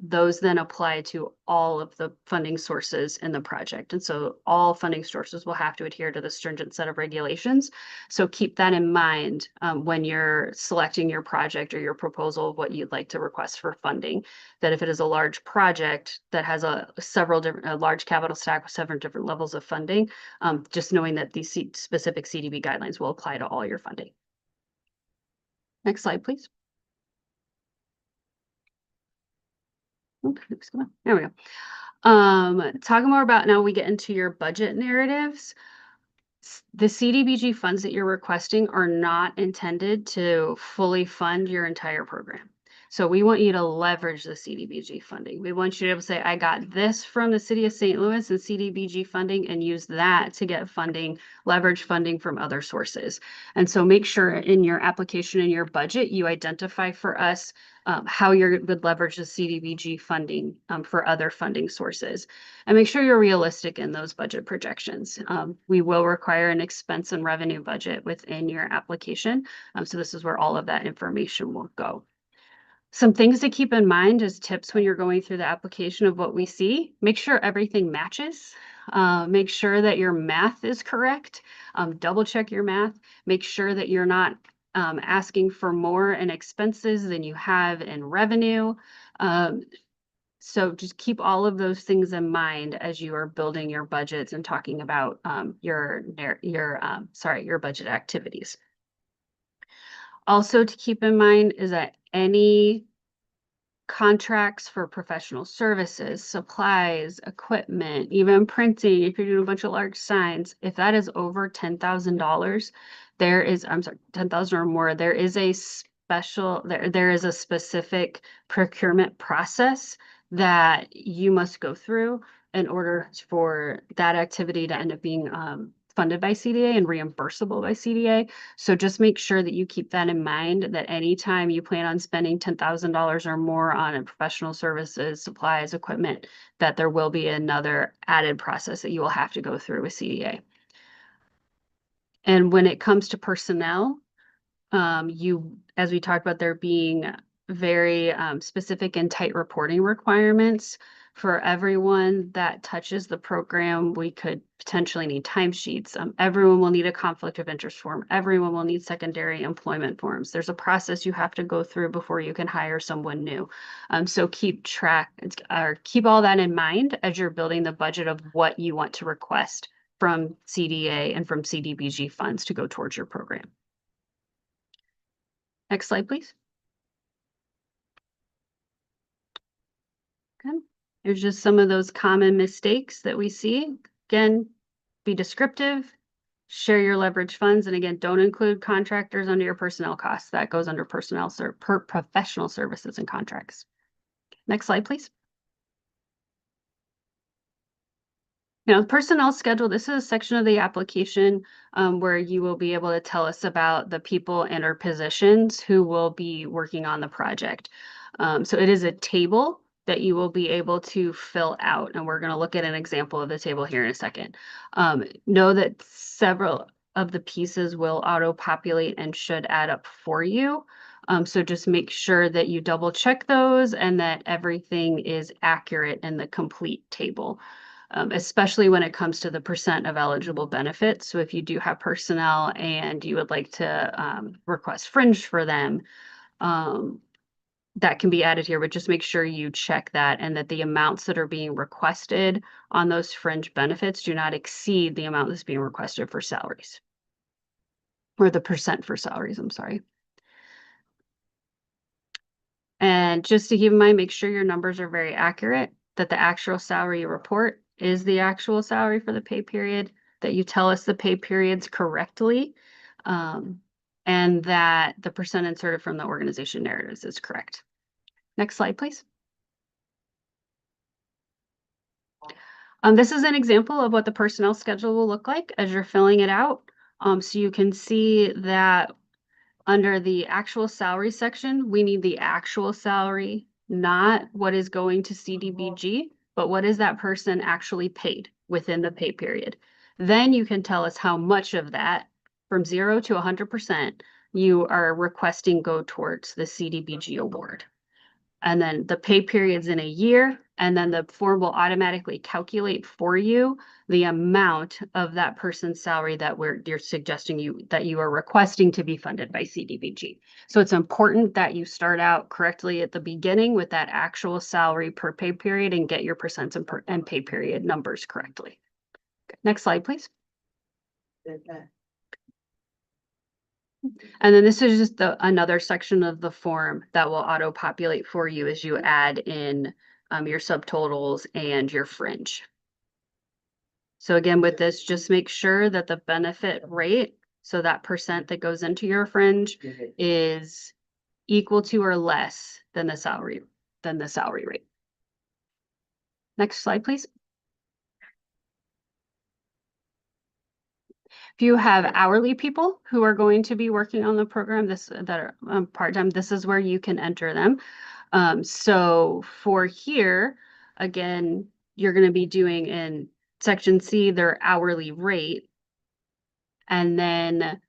those then apply to all of the funding sources in the project. And so all funding sources will have to adhere to the stringent set of regulations. So keep that in mind when you're selecting your project or your proposal of what you'd like to request for funding. That if it is a large project that has a large capital stack with several different levels of funding, just knowing that these specific CDB guidelines will apply to all your funding. Next slide, please. There we go. Talking more about now we get into your budget narratives. The CDBG funds that you're requesting are not intended to fully fund your entire program. So we want you to leverage the CDBG funding. We want you to be able to say, I got this from the city of St. Louis and CDBG funding, and use that to get funding, leverage funding from other sources. And so make sure in your application and your budget, you identify for us how you would leverage the CDBG funding for other funding sources. And make sure you're realistic in those budget projections. We will require an expense and revenue budget within your application. So this is where all of that information will go. Some things to keep in mind as tips when you're going through the application of what we see. Make sure everything matches. Make sure that your math is correct. Double check your math. Make sure that you're not asking for more in expenses than you have in revenue. So just keep all of those things in mind as you are building your budgets and talking about your budget activities. Also to keep in mind is that any contracts for professional services, supplies, equipment, even printing, if you're doing a bunch of large signs, if that is over $10,000, there is, I'm sorry, 10,000 or more, there is a there is a specific procurement process that you must go through in order for that activity to end up being funded by CDA and reimbursable by CDA. So just make sure that you keep that in mind, that anytime you plan on spending $10,000 or more on professional services, supplies, equipment, that there will be another added process that you will have to go through with CDA. And when it comes to personnel, as we talked about, there being very specific and tight reporting requirements for everyone that touches the program. We could potentially need timesheets. Everyone will need a conflict of interest form. Everyone will need secondary employment forms. There's a process you have to go through before you can hire someone new. So keep all that in mind as you're building the budget of what you want to request from CDA and from CDBG funds to go towards your program. Next slide, please. Okay. Here's just some of those common mistakes that we see. Again, be descriptive, share your leverage funds, and again, don't include contractors under your personnel costs. That goes under professional services and contracts. Next slide, please. Personnel schedule, this is a section of the application where you will be able to tell us about the people and or positions who will be working on the project. So it is a table that you will be able to fill out, and we're going to look at an example of the table here in a second. Know that several of the pieces will auto-populate and should add up for you. So just make sure that you double check those and that everything is accurate in the complete table. Especially when it comes to the percent of eligible benefits. So if you do have personnel and you would like to request fringe for them, that can be added here, but just make sure you check that and that the amounts that are being requested on those fringe benefits do not exceed the amount that's being requested for salaries. Or the percent for salaries, I'm sorry. And just to keep in mind, make sure your numbers are very accurate, that the actual salary you report is the actual salary for the pay period, that you tell us the pay periods correctly, and that the percent inserted from the organization narratives is correct. Next slide, please. This is an example of what the personnel schedule will look like as you're filling it out. So you can see that under the actual salary section, we need the actual salary, not what is going to CDBG, but what is that person actually paid within the pay period. Then you can tell us how much of that, from 0 to 100%, you are requesting go towards the CDBG award. And then the pay periods in a year, and then the form will automatically calculate for you the amount of that person's salary that you're suggesting that you are requesting to be funded by CDBG. So it's important that you start out correctly at the beginning with that actual salary per pay period and get your percents and pay period numbers correctly. Okay. Next slide, please. And then this is just another section of the form that will auto-populate for you as you add in your subtotals, and your fringe. So again, with this, just make sure that the benefit rate, so that percent that goes into your fringe, is equal to or less than the salary rate. Next slide, please. If you have hourly people who are going to be working on the program, that are part-time, this is where you can enter them. So for here, again, you're going to be doing in section C their hourly rate. And then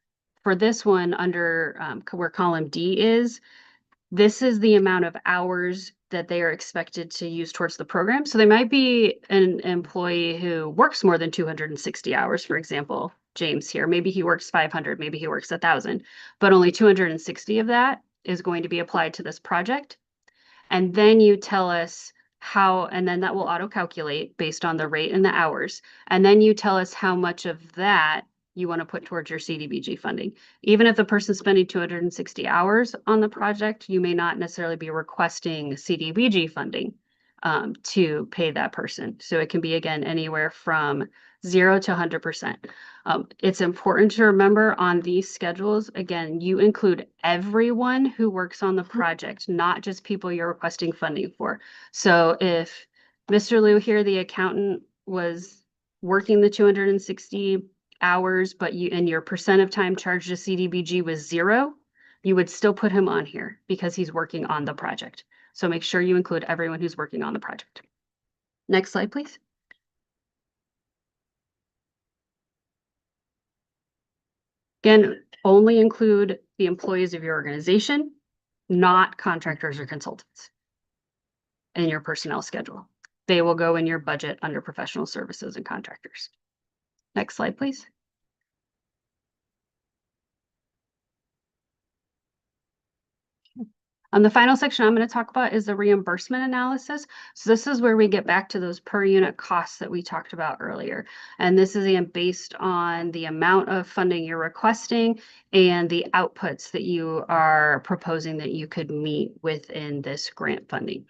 for this one under where column D is, this is the amount of hours that they are expected to use towards the program. So they might be an employee who works more than 260 hours, for example, James here. Maybe he works 500, maybe he works 1,000, but only 260 of that is going to be applied to this project. And then you tell us how, and then that will auto calculate based on the rate and the hours. And then you tell us how much of that you want to put towards your CDBG funding. Even if the person's spending 260 hours on the project, you may not necessarily be requesting CDBG funding to pay that person. So it can be, again, anywhere from 0 to 100%. It's important to remember on these schedules, again, you include everyone who works on the project, not just people you're requesting funding for. So if Mr. Liu here, the accountant, was working the 260 hours, but your percent of time charged to CDBG was 0, you would still put him on here because he's working on the project. So make sure you include everyone who's working on the project. Next slide, please. Again, only include the employees of your organization, not contractors or consultants in your personnel schedule. They will go in your budget under professional services and contractors. Next slide, please. The final section I'm going to talk about is the reimbursement analysis. So this is where we get back to those per unit costs that we talked about earlier. And this is again based on the amount of funding you're requesting and the outputs that you are proposing that you could meet within this grant funding.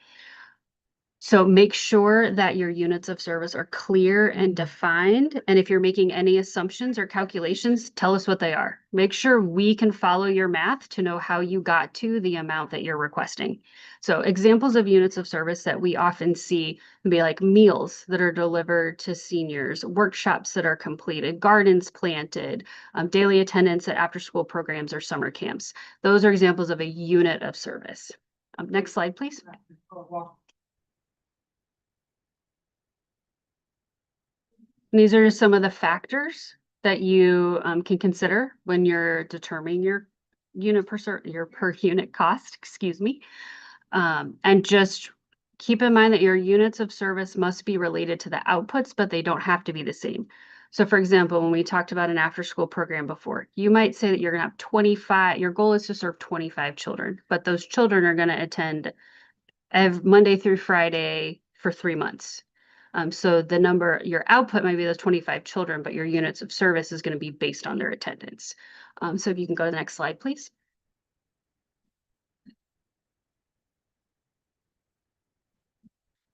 So make sure that your units of service are clear and defined. And if you're making any assumptions or calculations, tell us what they are. Make sure we can follow your math to know how you got to the amount that you're requesting. So examples of units of service that we often see can be like meals that are delivered to seniors, workshops that are completed, gardens planted, daily attendance at after-school programs or summer camps. Those are examples of a unit of service. Next slide, please. And these are just some of the factors that you can consider when you're determining your per unit cost, excuse me. And just keep in mind that your units of service must be related to the outputs, but they don't have to be the same. So for example, when we talked about an after-school program before, you might say that you're gonna have 25, your goal is to serve 25 children, but those children are gonna attend Monday through Friday for 3 months. So the number, your output might be those 25 children, but your units of service is going to be based on their attendance. So if you can go to the next slide, please.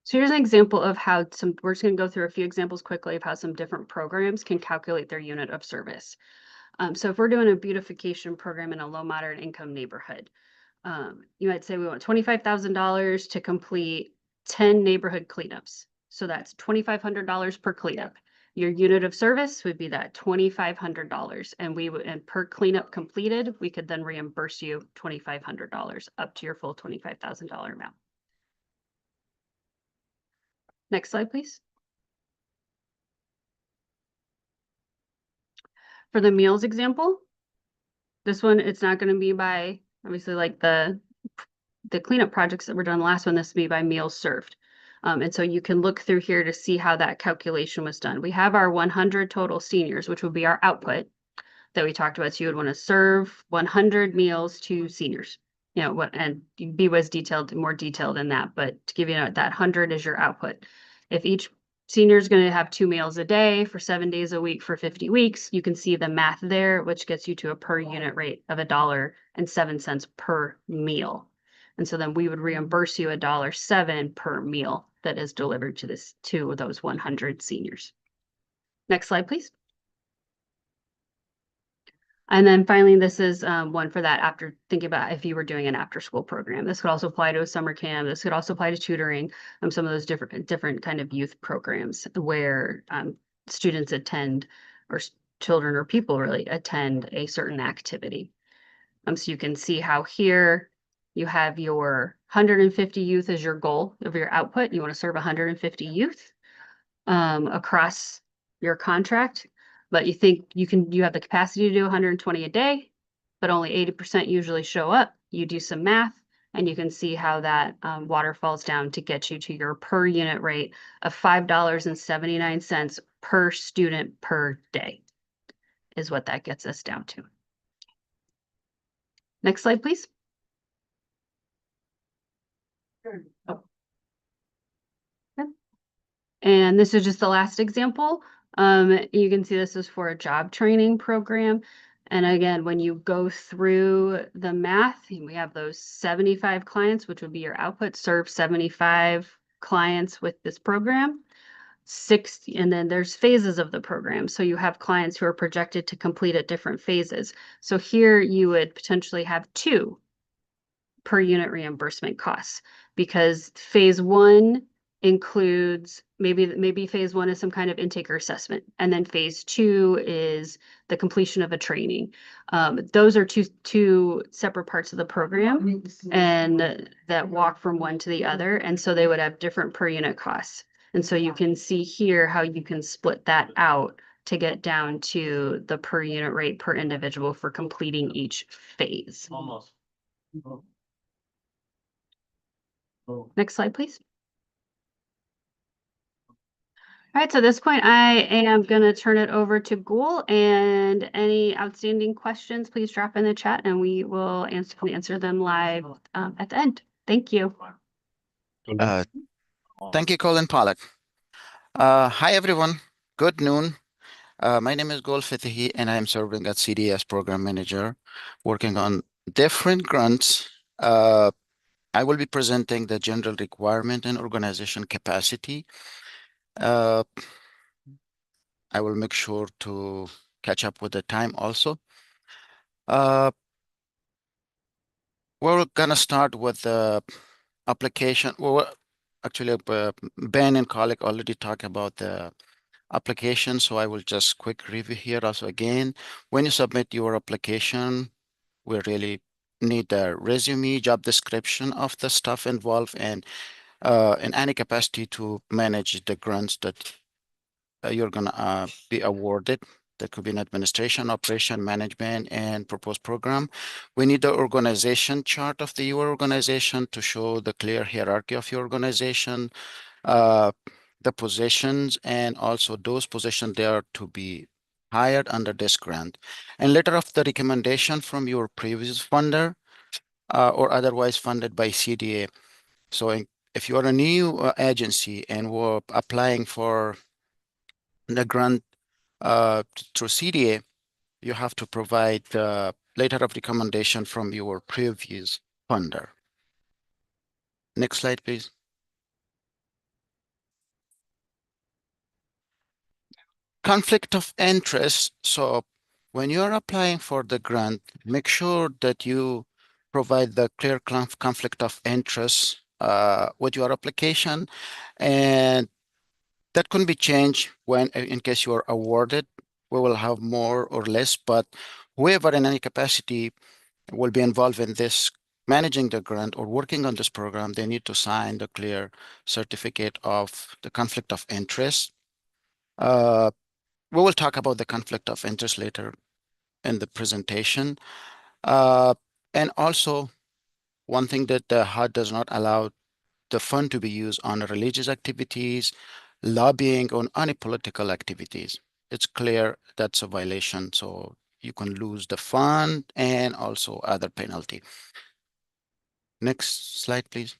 So here's an example of how we're just going to go through a few examples quickly of how some different programs can calculate their unit of service. So if we're doing a beautification program in a low moderate income neighborhood, you might say we want $25,000 to complete 10 neighborhood cleanups. So that's $2,500 per cleanup. Your unit of service would be that $2,500, and per cleanup completed, we could then reimburse you $2,500 up to your full $25,000 amount. Next slide, please. For the meals example, this one, it's not going to be by, obviously, like the cleanup projects that were done last one, this would be by meals served. And so you can look through here to see how that calculation was done. We have our 100 total seniors, which would be our output that we talked about. So you would want to serve 100 meals to seniors. You know what, and B was more detailed in that, but to give you that 100 is your output. If each senior is going to have 2 meals a day for 7 days a week for 50 weeks, you can see the math there, which gets you to a per unit rate of $1.07 per meal. And so then we would reimburse you $1.07 per meal that is delivered to those 100 seniors. Next slide, please. And then finally, this is one for that after thinking about if you were doing an after school program. This could also apply to a summer camp. This could also apply to tutoring, some of those different kind of youth programs where students attend, or children or people really attend a certain activity. So you can see how here you have your 150 youth as your goal of your output. You want to serve 150 youth across your contract, but you think you have the capacity to do 120 a day, but only 80% usually show up. You do some math and you can see how that waterfalls down to get you to your per unit rate of $5.79 per student per day is what that gets us down to. Next slide, please. Oh. And this is just the last example. You can see this is for a job training program. And again, when you go through the math, we have those 75 clients, which would be your output, serve 75 clients with this program. 60, and then there's phases of the program. So you have clients who are projected to complete at different phases. So here you would potentially have 2 per unit reimbursement costs, because phase 1 includes maybe phase 1 is some kind of intake or assessment, and then phase 2 is the completion of a training. Those are two separate parts of the program, and that walk from one to the other, and so they would have different per unit costs. And so you can see here how you can split that out to get down to the per unit rate per individual for completing each phase. Almost. Next slide, please. All right, so at this point, I am going to turn it over to Gul, and any outstanding questions, please drop in the chat and we will answer them live at the end. Thank you. Thank you, Colin Pollock. Hi, everyone. Good noon. My name is Gul Fatihi, and I am serving as CDS Program Manager, working on different grants. I will be presenting the general requirement and organization capacity. I will make sure to catch up with the time also. We're gonna start with the application. Well, actually, Ben and colleague already talked about the application, so I will just quick review here. Also, again, when you submit your application, we really need the resume, job description of the stuff involved, and in any capacity to manage the grants that you're gonna be awarded. That could be an administration, operation, management, and proposed program. We need the organization chart of your organization to show the clear hierarchy of your organization, the positions, and also those positions there to be hired under this grant. And letter of the recommendation from your previous funder or otherwise funded by CDA. So if you are a new agency and we're applying for the grant through CDA, you have to provide the letter of recommendation from your previous funder. Next slide, please. Conflict of interest. So when you're applying for the grant, make sure that you provide the clear conflict of interest with your application, and that can be changed when, in case you are awarded. We will have more or less, but whoever in any capacity will be involved in this managing the grant or working on this program, they need to sign the clear certificate of the conflict of interest. We will talk about the conflict of interest later in the presentation. And also, one thing that the HUD does not allow the fund to be used on religious activities, lobbying, or any political activities. It's clear that's a violation, so you can lose the fund and also other penalty. Next slide, please.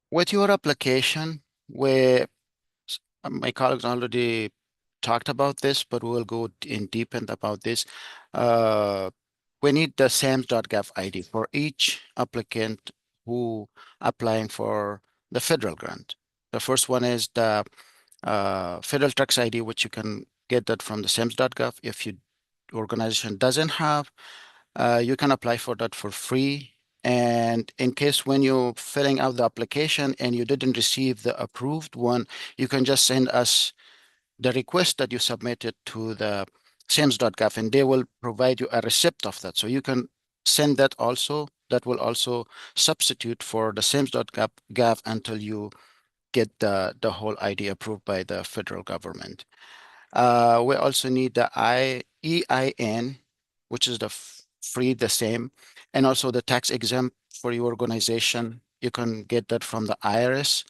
With your application, where my colleagues already talked about this, but we'll go in deep about this. we need the SAMS.gov ID for each applicant who applying for the federal grant. The first one is the federal tax ID, which you can get that from the SAMS.gov. If your organization doesn't have, you can apply for that for free. And in case when you're filling out the application and you didn't receive the approved one, you can just send us the request that you submitted to the SAMS.gov, and they will provide you a receipt of that. So you can send that also. That will also substitute for the SAMS.gov until you get the whole ID approved by the federal government. We also need the EIN, which is the free, the same, and also the tax exempt for your organization. You can get that from the IRS.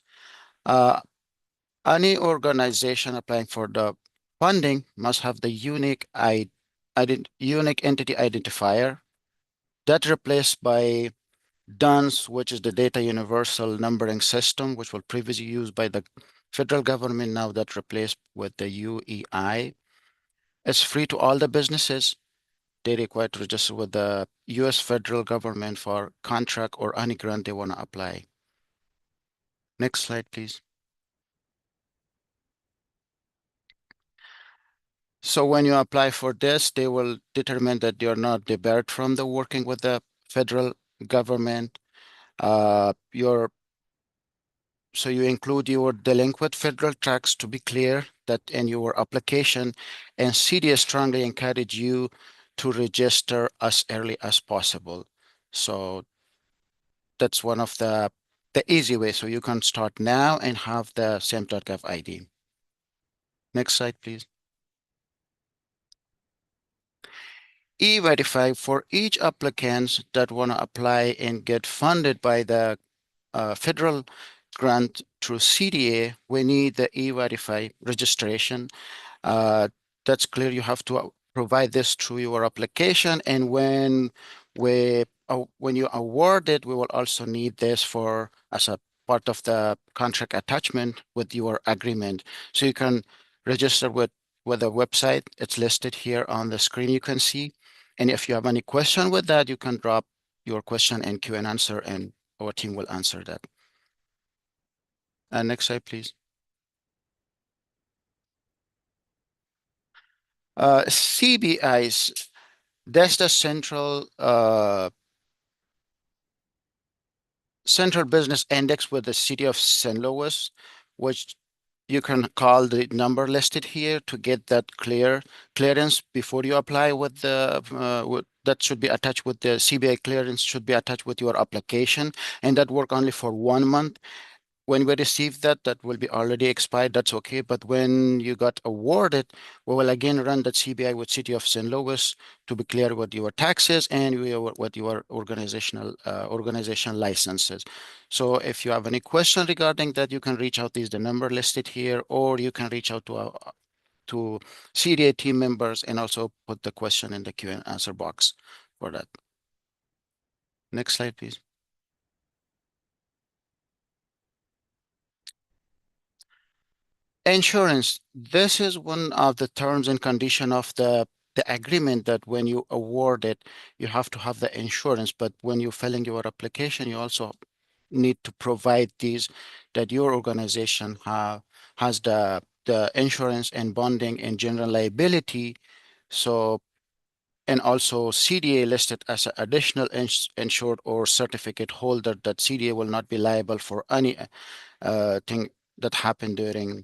Any organization applying for the funding must have the unique entity identifier. That replaced by DUNS, which is the Data Universal Numbering System, which was previously used by the federal government. Now that replaced with the UEI. It's free to all the businesses. They require to register with the US federal government for contract or any grant they want to apply. Next slide, please. So when you apply for this, they will determine that you're not debarred from the working with the federal government. So you include your delinquent federal tax to be clear that in your application, and CDA strongly encourage you to register as early as possible. So that's one of the easy way. So you can start now and have the SAM.gov ID. Next slide, please. E-Verify for each applicant that want to apply and get funded by the federal grant through CDA, we need the E-Verify registration. That's clear. You have to provide this through your application, and when you award it, we will also need this for as a part of the contract attachment with your agreement. So you can register with the website. It's listed here on the screen. You can see, and if you have any question with that, you can drop your question in Q and answer, and our team will answer that. Next slide, please. CBIs, that's the central business index with the city of St. Louis, which you can call the number listed here to get that clearance before you apply with the that should be attached with the CBI clearance should be attached with your application, and that work only for 1 month. When we receive that will be already expired. That's okay. But when you got awarded, we will again run that CBI with City of St. Louis to be clear what your taxes and what your organization licenses. So if you have any question regarding that, you can reach out. Is the number listed here, or you can reach out to CDA team members and also put the question in the Q and answer box for that. Next slide, please. Insurance. This is one of the terms and condition of the agreement that when you award it, you have to have the insurance. But when you're filling your application, you also need to provide these that your organization has the insurance and bonding and general liability. So and also CDA listed as an additional insured or certificate holder that CDA will not be liable for any thing that happened during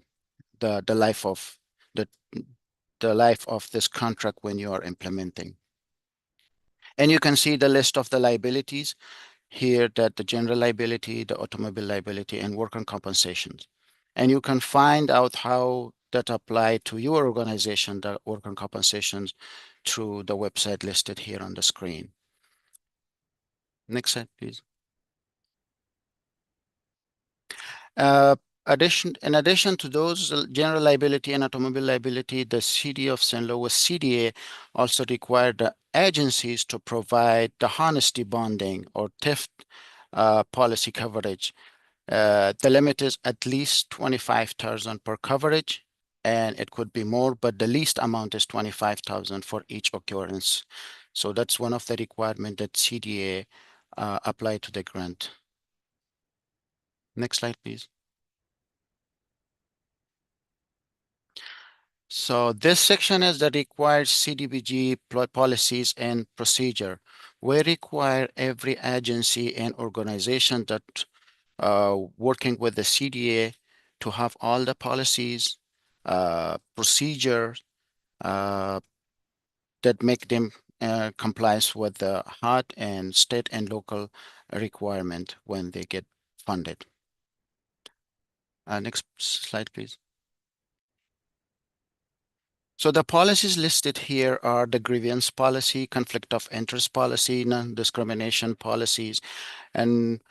the life of the life of this contract when you are implementing. And you can see the list of the liabilities here, that the general liability, the automobile liability, and worker compensations. And you can find out how that apply to your organization, the worker compensations, through the website listed here on the screen. Next slide, please. In addition to those general liability and automobile liability, the City of St. Louis CDA also required the agencies to provide the honesty bonding or theft policy coverage. The limit is at least $25,000 per coverage. and it could be more, but the least amount is 25,000 for each occurrence. So that's one of the requirement that CDA apply to the grant. Next slide, please. So this section is the required CDBG policies and procedure. We require every agency and organization that working with the CDA to have all the policies, procedures that make them complies with the HUD and state and local requirement when they get funded. Next slide, please. So the policies listed here are the grievance policy, conflict of interest policy, non-discrimination policies, and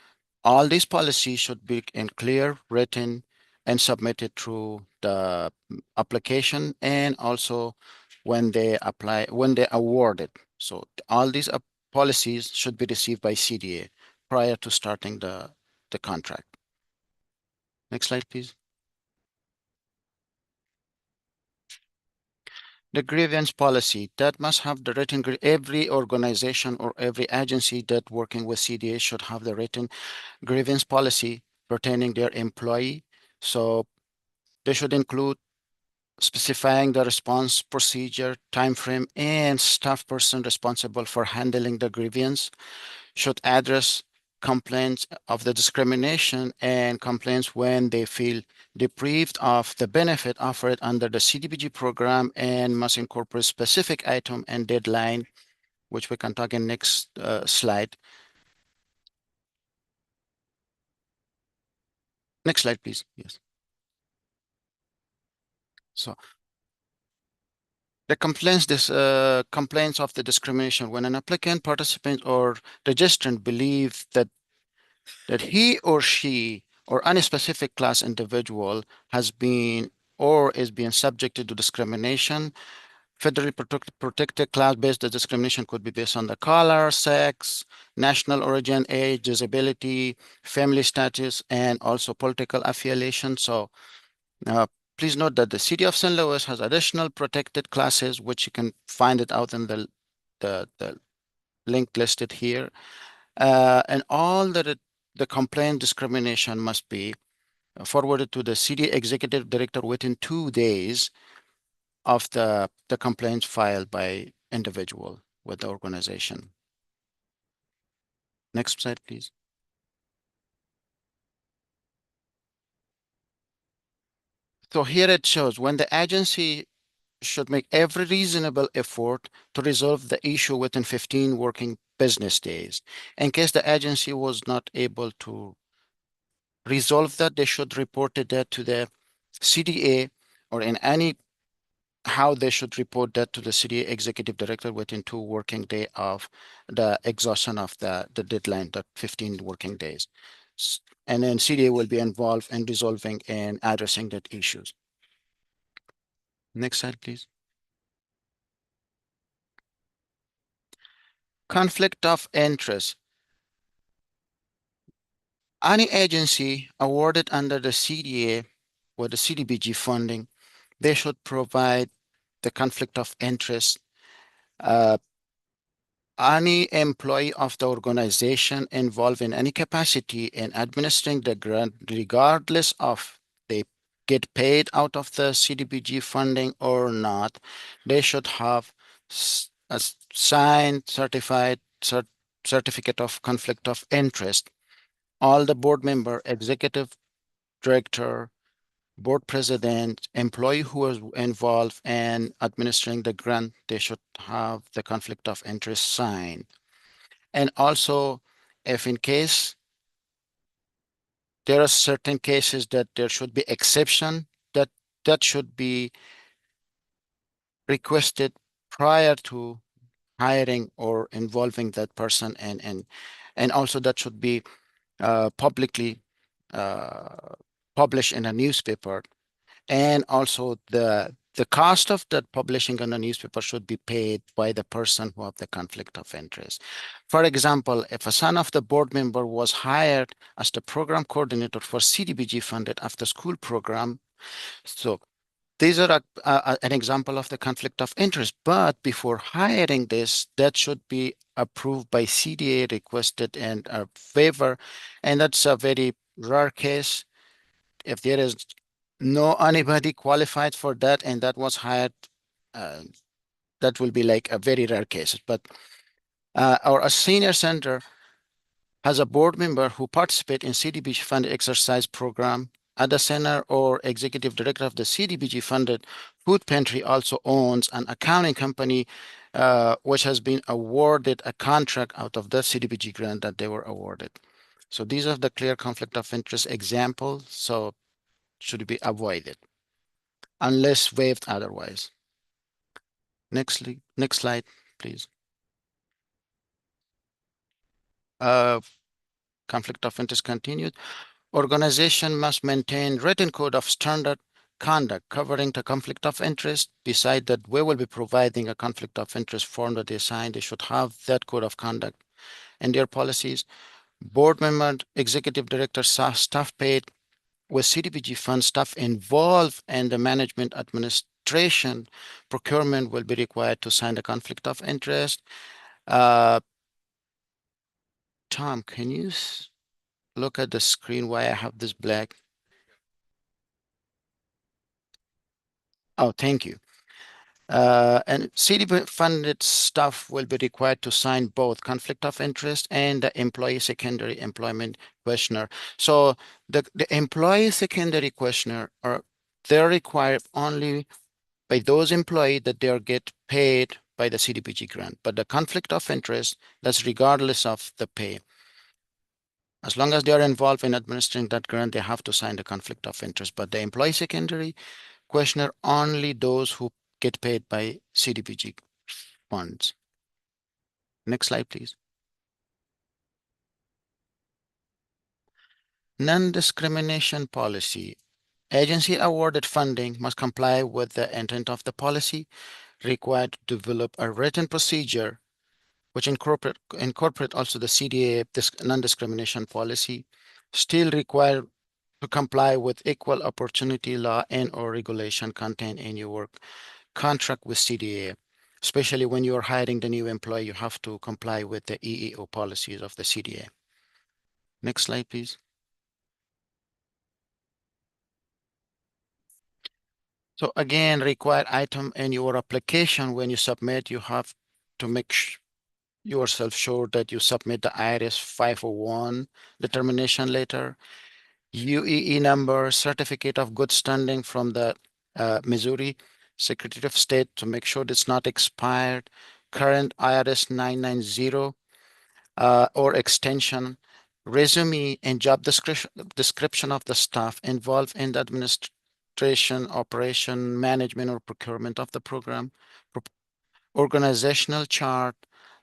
all these policies should be in clear, written, and submitted through the application, and also when they apply, when they award it. So all these policies should be received by CDA prior to starting the contract. Next slide, please. The grievance policy that must have the written, every organization or every agency that working with CDA should have the written grievance policy pertaining their employee. So they should include specifying the response procedure, time frame, and staff person responsible for handling the grievance. Should address complaints of the discrimination and complaints when they feel deprived of the benefit offered under the CDBG program, and must incorporate specific item and deadline, which we can talk in next slide. Next slide, please. Yes. So the complaints of the discrimination when an applicant, participant, or registrant believe that he or she or any specific class individual has been or is being subjected to discrimination. Federally protected class-based discrimination could be based on the color, sex, national origin, age, disability, family status, and also political affiliation. So please note that the city of St. Louis has additional protected classes, which you can find it out in the link listed here. And all the complaint discrimination must be forwarded to the city executive director within 2 days of the complaints filed by individual with the organization. Next slide, please. So here it shows when the agency should make every reasonable effort to resolve the issue within 15 working business days. In case the agency was not able to resolve that, they should report that to the CDA, or in any how they should report that to the city executive director within 2 working days of the exhaustion of the deadline, the 15 working days. And then CDA will be involved in resolving and addressing that issues. Next slide, please. Conflict of interest. Any agency awarded under the CDA or the CDBG funding, they should provide the conflict of interest. Any employee of the organization involved in any capacity in administering the grant, regardless of they get paid out of the CDBG funding or not, they should have a signed certified certificate of conflict of interest. All the board member, executive director, board president, employee who is involved in administering the grant, they should have the conflict of interest signed. And also, if in case there are certain cases that there should be exception, that should be requested prior to hiring or involving that person, and also that should be publicly published in a newspaper. And also the cost of that publishing in a newspaper should be paid by the person who have the conflict of interest. For example, if a son of the board member was hired as the program coordinator for CDBG funded after school program, so these are an example of the conflict of interest, but before hiring this, that should be approved by CDA, requested and a waiver, and that's a very rare case. If there is no anybody qualified for that and that was hired, that will be like a very rare case. But or a senior center has a board member who participate in CDBG funded exercise program at the center, or executive director of the CDBG funded food pantry also owns an accounting company which has been awarded a contract out of the CDBG grant that they were awarded. So these are the clear conflict of interest examples, so should be avoided unless waived otherwise. Next slide, please. Conflict of interest continued. Organization must maintain written code of standard conduct covering the conflict of interest. Beside that, we will be providing a conflict of interest form that they sign. They should have that code of conduct in their policies. Board member, executive director, staff paid with CDBG fund, staff involved in the management administration procurement will be required to sign the conflict of interest. Tom, can you look at the screen why I have this black? Oh, thank you. And CDB funded staff will be required to sign both conflict of interest and the employee secondary employment questionnaire. So the employee secondary questionnaire they're required only by those employees that they get paid by the CDBG grant. But the conflict of interest, that's regardless of the pay. As long as they are involved in administering that grant, they have to sign the conflict of interest. But the employee secondary questionnaire, only those who get paid by CDBG funds. Next slide, please. Non-discrimination policy. Agency awarded funding must comply with the intent of the policy, required to develop a written procedure which incorporate also the CDA non-discrimination policy, still required to comply with equal opportunity law and or regulation contained in your work contract with CDA. Especially when you're hiring the new employee, you have to comply with the EEO policies of the CDA. Next slide, please. So again, required item in your application when you submit, you have to make yourself sure that you submit the IRS 501 determination letter, UEE number, certificate of good standing from the Missouri Secretary of State to make sure it's not expired, current IRS 990 or extension, resume and job description of the staff involved in the administration, operation, management, or procurement of the program, organizational chart,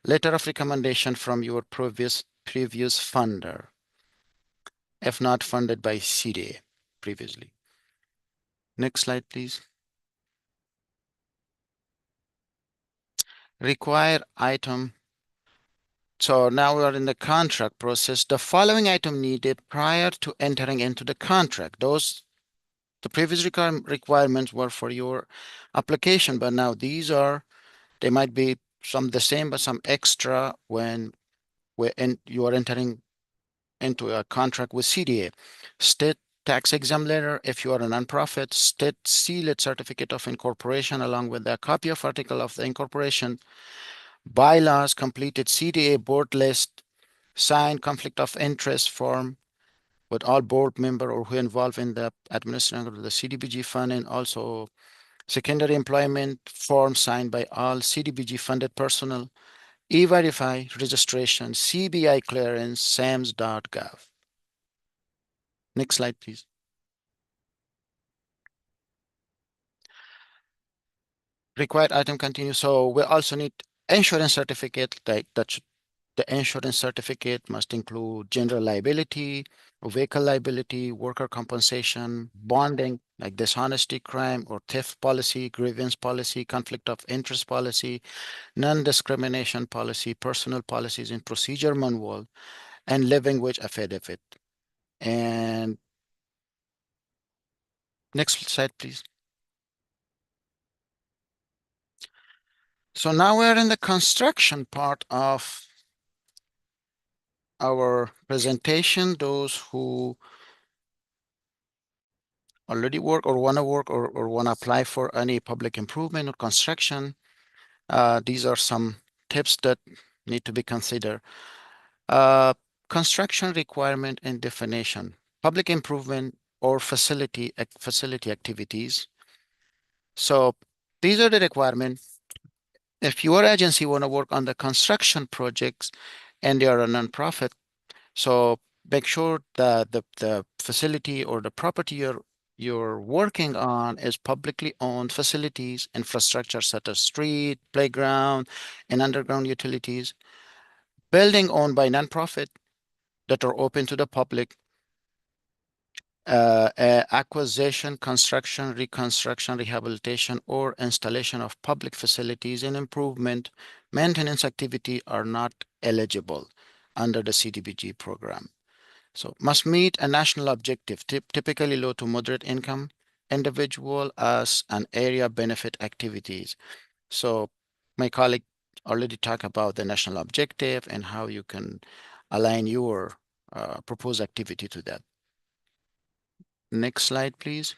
letter of recommendation from your previous funder, if not funded by CDA previously. Next slide, please. Required item. So now we are in the contract process. The following item needed prior to entering into the contract. The previous requirements were for your application, but now they might be some the same, but some extra when you are entering into a contract with CDA. State tax exempt letter if you are a nonprofit, state sealed certificate of incorporation along with a copy of article of the incorporation, bylaws, completed CDA board list, signed conflict of interest form with all board member or who involved in the administration of the CDBG fund, and also secondary employment form signed by all CDBG funded personnel, E-Verify registration, CBI clearance, SAMS.gov. Next slide, please. Required item continue. So we also need insurance certificate. The insurance certificate must include general liability, vehicle liability, worker compensation, bonding, like dishonesty, crime or theft policy, grievance policy, conflict of interest policy, non-discrimination policy, personal policies and procedure manual, and living wage affidavit. And next slide, please. So now we're in the construction part of our presentation. Those who already work or want to work or want to apply for any public improvement or construction, these are some tips that need to be considered. Construction requirement and definition, public improvement or facility activities. So these are the requirements. If your agency want to work on the construction projects and they are a nonprofit, so make sure that the facility or the property you're working on is publicly owned facilities, infrastructure such as street, playground, and underground utilities, building owned by nonprofit that are open to the public, acquisition, construction, reconstruction, rehabilitation, or installation of public facilities and improvement, maintenance activity are not eligible under the CDBG program. So must meet a national objective, typically low to moderate income individual as an area benefit activities. So my colleague already talked about the national objective and how you can align your proposed activity to that. Next slide, please.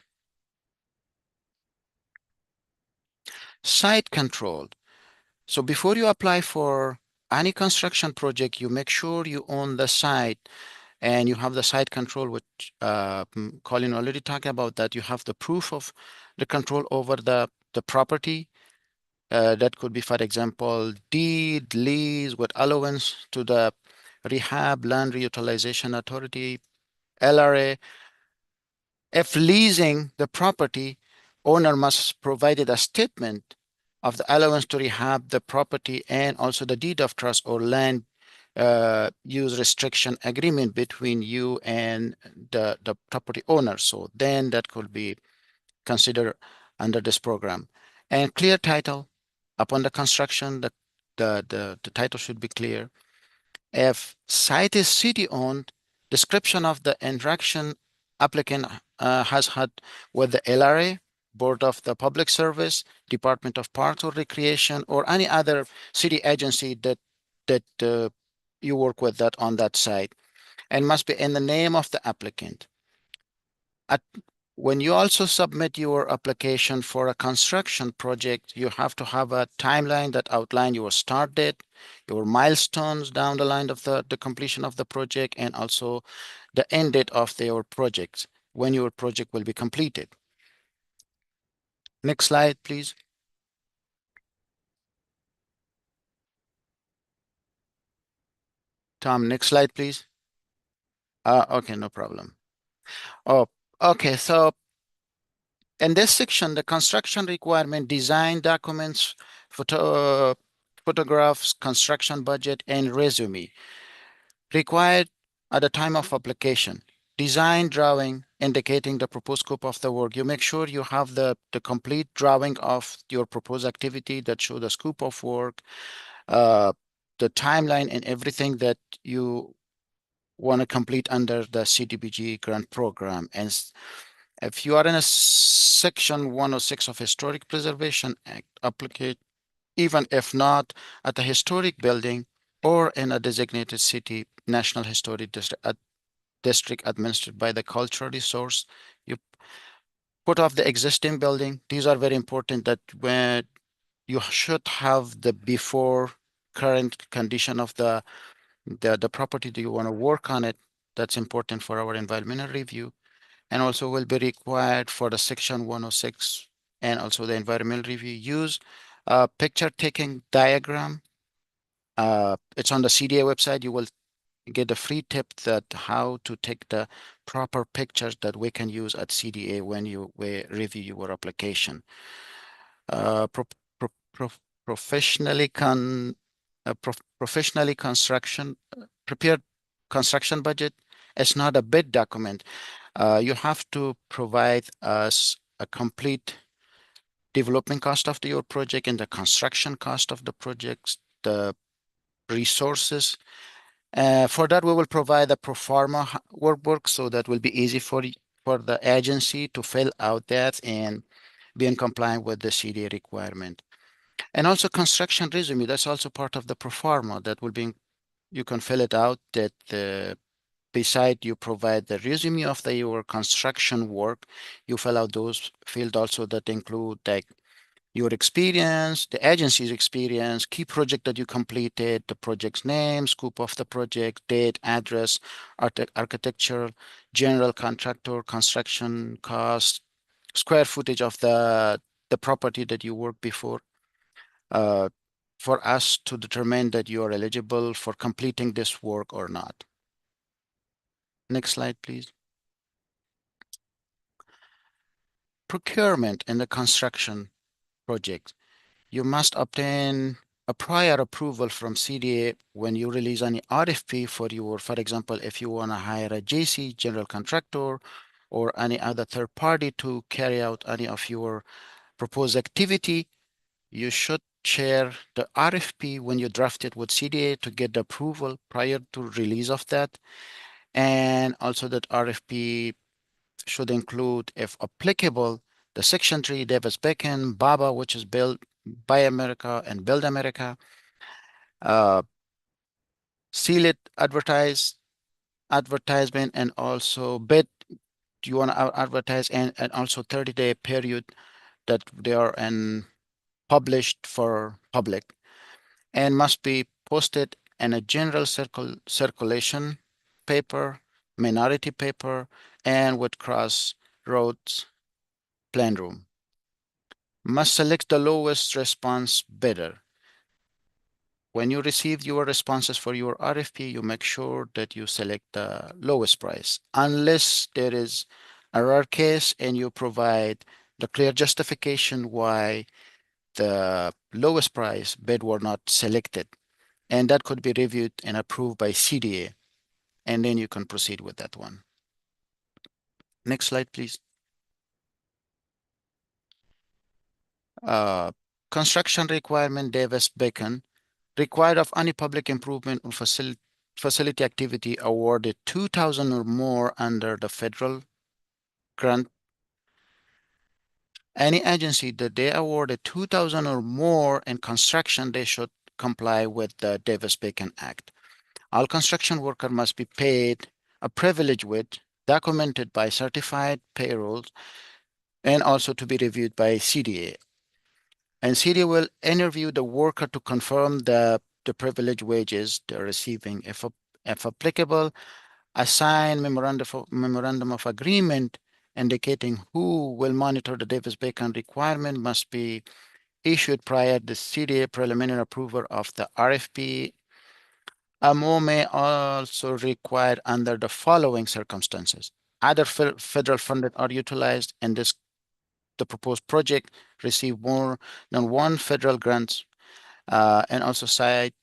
Site control. So before you apply for any construction project, you make sure you own the site and you have the site control, which Colin already talked about, that you have the proof of the control over the property. That could be, for example, deed, lease with allowance to the Rehab Land Reutilization Authority, LRA. If leasing the property, owner must provide a statement of the allowance to rehab the property and also the deed of trust or land use restriction agreement between you and the property owner. So then that could be considered under this program. And clear title upon the construction, the title should be clear. If site is city owned, description of the interaction applicant has had with the LRA, Board of the Public Service, Department of Parks or Recreation, or any other city agency that you work with that on that site, and must be in the name of the applicant. When you also submit your application for a construction project, you have to have a timeline that outline your start date, your milestones down the line of the completion of the project, and also the end date of your project, when your project will be completed. Next slide, please. Tom, next slide, please. Okay, no problem. Oh, okay, so in this section, the construction requirement, design documents, photographs, construction budget, and resume. Required at the time of application. Design drawing indicating the proposed scope of the work. You make sure you have the complete drawing of your proposed activity that show the scope of work, the timeline, and everything that you want to complete under the CDBG grant program. And if you are in a section 106 of Historic Preservation Act, applicate, even if not at the historic building or in a designated city, National Historic District administered by the cultural resource, you put off the existing building. These are very important, that when you should have the before current condition of the property that you want to work on it. That's important for our environmental review, and also will be required for the section 106 and also the environmental review. Use a picture taking diagram. It's on the CDA website. You will get a free tip that how to take the proper pictures that we can use at CDA when we review your application. Pro, pro, pro, professionally professionally prepared construction budget. It's not a bid document. You have to provide us a complete development cost of your project and the construction cost of the projects, the resources. For that, we will provide a pro forma workbook, so that will be easy for the agency to fill out that and be in compliance with the CDA requirement. And also construction resume, that's also part of the pro forma that will be, you can fill it out that beside you provide the resume of your construction work, you fill out those fields also that include like your experience, the agency's experience, key project that you completed, the project's name, scope of the project, date, address, architecture, general contractor, construction cost, square footage of the property that you worked before, uh, for us to determine that you are eligible for completing this work or not. Next slide, please. Procurement in the construction project. You must obtain a prior approval from CDA when you release any RFP for example, if you want to hire a JC, general contractor, or any other third party to carry out any of your proposed activity, you should share the RFP when you draft it with CDA to get the approval prior to release of that. And also that RFP should include, if applicable, the Section 3, Davis-Bacon, BABA, which is Build Buy America and Build America, seal it, advertisement, and also bid. You want to advertise and also 30-day period that they are published for public, and must be posted in a general circulation paper, minority paper, and with crossroads plan room. Must select the lowest response bidder. When you receive your responses for your RFP, you make sure that you select the lowest price, unless there is a rare case and you provide the clear justification why the lowest price bid were not selected. And that could be reviewed and approved by CDA. And then you can proceed with that one. Next slide, please. Construction requirement, Davis-Bacon, required of any public improvement or facility activity awarded 2,000 or more under the federal grant. Any agency that they awarded 2,000 or more in construction, they should comply with the Davis-Bacon Act. All construction worker must be paid a privilege wage documented by certified payrolls and also to be reviewed by CDA. And CDA will interview the worker to confirm the privilege wages they're receiving. If applicable, assign memorandum of agreement indicating who will monitor the Davis-Bacon requirement must be issued prior to the CDA preliminary approval of the RFP. A MO may also required under the following circumstances. Either federal funded are utilized and the proposed project receive more than one federal grant, and also cite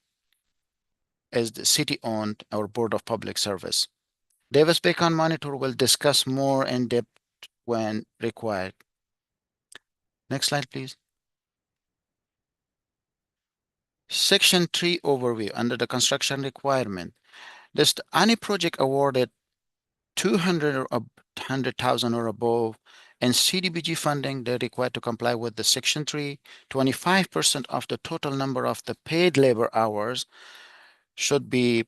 as the city-owned or Board of Public Service. Davis-Bacon Monitor will discuss more in depth when required. Next slide, please. Section 3 overview under the construction requirement. List any project awarded 200 or 100,000 or above and CDBG funding, they're required to comply with the Section 3. 25% of the total number of the paid labor hours should be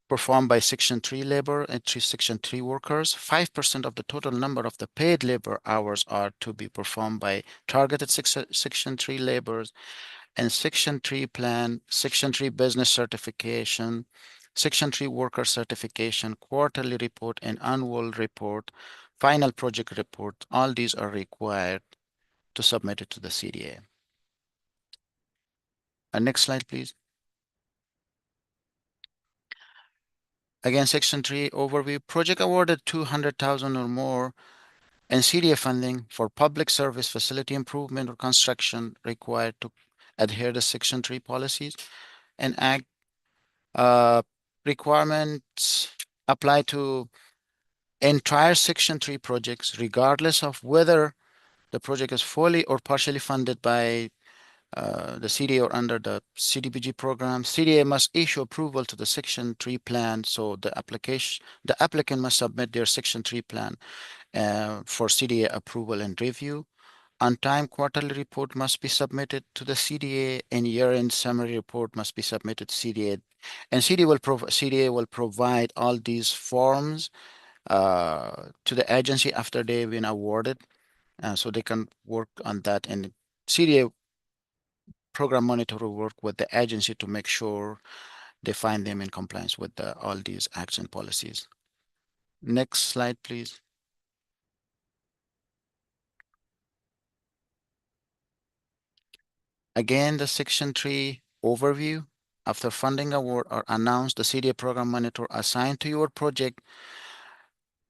performed by Section 3 labor and Section 3 workers. 5% of the total number of the paid labor hours are to be performed by targeted Section 3 laborers, and Section 3 plan, Section 3 business certification, Section 3 worker certification, quarterly report, and annual report, final project report. All these are required to submit it to the CDA. Next slide, please. Again, Section 3 overview. Project awarded 200,000 or more and CDA funding for public service facility improvement or construction required to adhere to Section 3 policies. And Act requirements apply to entire Section 3 projects, regardless of whether the project is fully or partially funded by the CDA or under the CDBG program. CDA must issue approval to the Section 3 plan, so the applicant must submit their Section 3 plan for CDA approval and review. On-time quarterly report must be submitted to the CDA, and year-end summary report must be submitted to CDA. And CDA will provide all these forms to the agency after they've been awarded, so they can work on that. And CDA program monitor will work with the agency to make sure they find them in compliance with all these action policies. Next slide, please. Again, the Section 3 overview. After funding award are announced, the CDA program monitor assigned to your project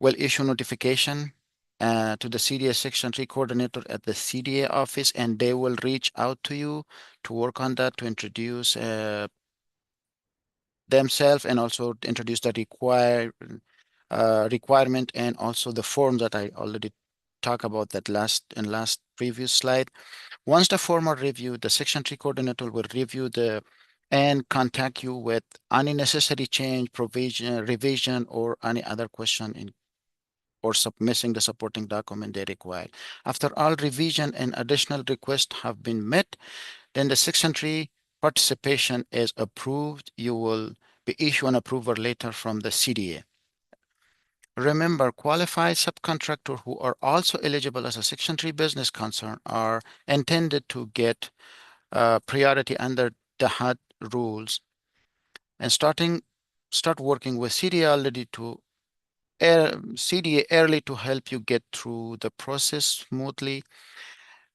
will issue notification to the CDA Section 3 coordinator at the CDA office, and they will reach out to you to work on that, to introduce themselves, and also introduce the requirement and also the form that I already talked about that last previous slide. Once the form are reviewed, the Section 3 coordinator will review and contact you with any necessary change, provision, revision, or any other question or missing the supporting document they require. After all revision and additional requests have been met, then the Section 3 participation is approved. You will be issued an approval letter from the CDA. Remember, qualified subcontractors who are also eligible as a Section 3 business concern are intended to get priority under the HUD rules, and start working with CDA early to help you get through the process smoothly.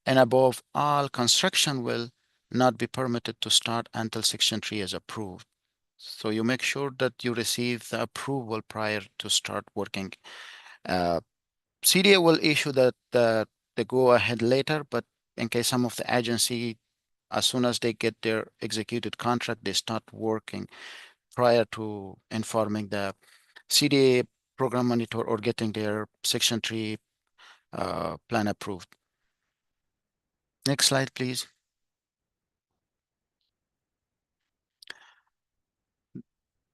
And above all, construction will not be permitted to start until Section 3 is approved. So you make sure that you receive the approval prior to start working. CDA will issue the go ahead later, but in case some of the agency, as soon as they get their executed contract, they start working prior to informing the CDA program monitor or getting their Section 3 plan approved. Next slide, please.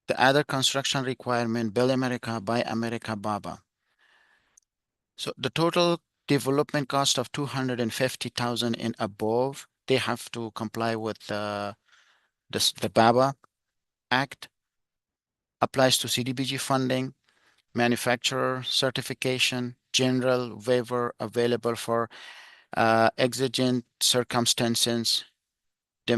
The other construction requirement, Build America, Buy America, BABA. So the total development cost of 250,000 and above, they have to comply with the BABA Act. Applies to CDBG funding, manufacturer certification, general waiver available for exigent circumstances, de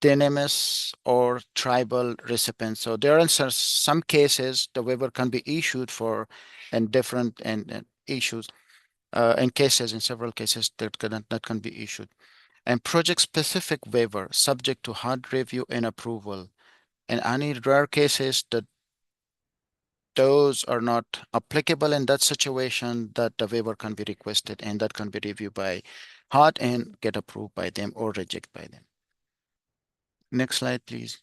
minimis or tribal recipients. So there are some cases the waiver can be issued for and different and issues in several cases that can be issued. And project specific waiver subject to HUD review and approval. In any rare cases that those are not applicable in that situation, that the waiver can be requested and that can be reviewed by HUD and get approved by them or rejected by them. Next slide, please.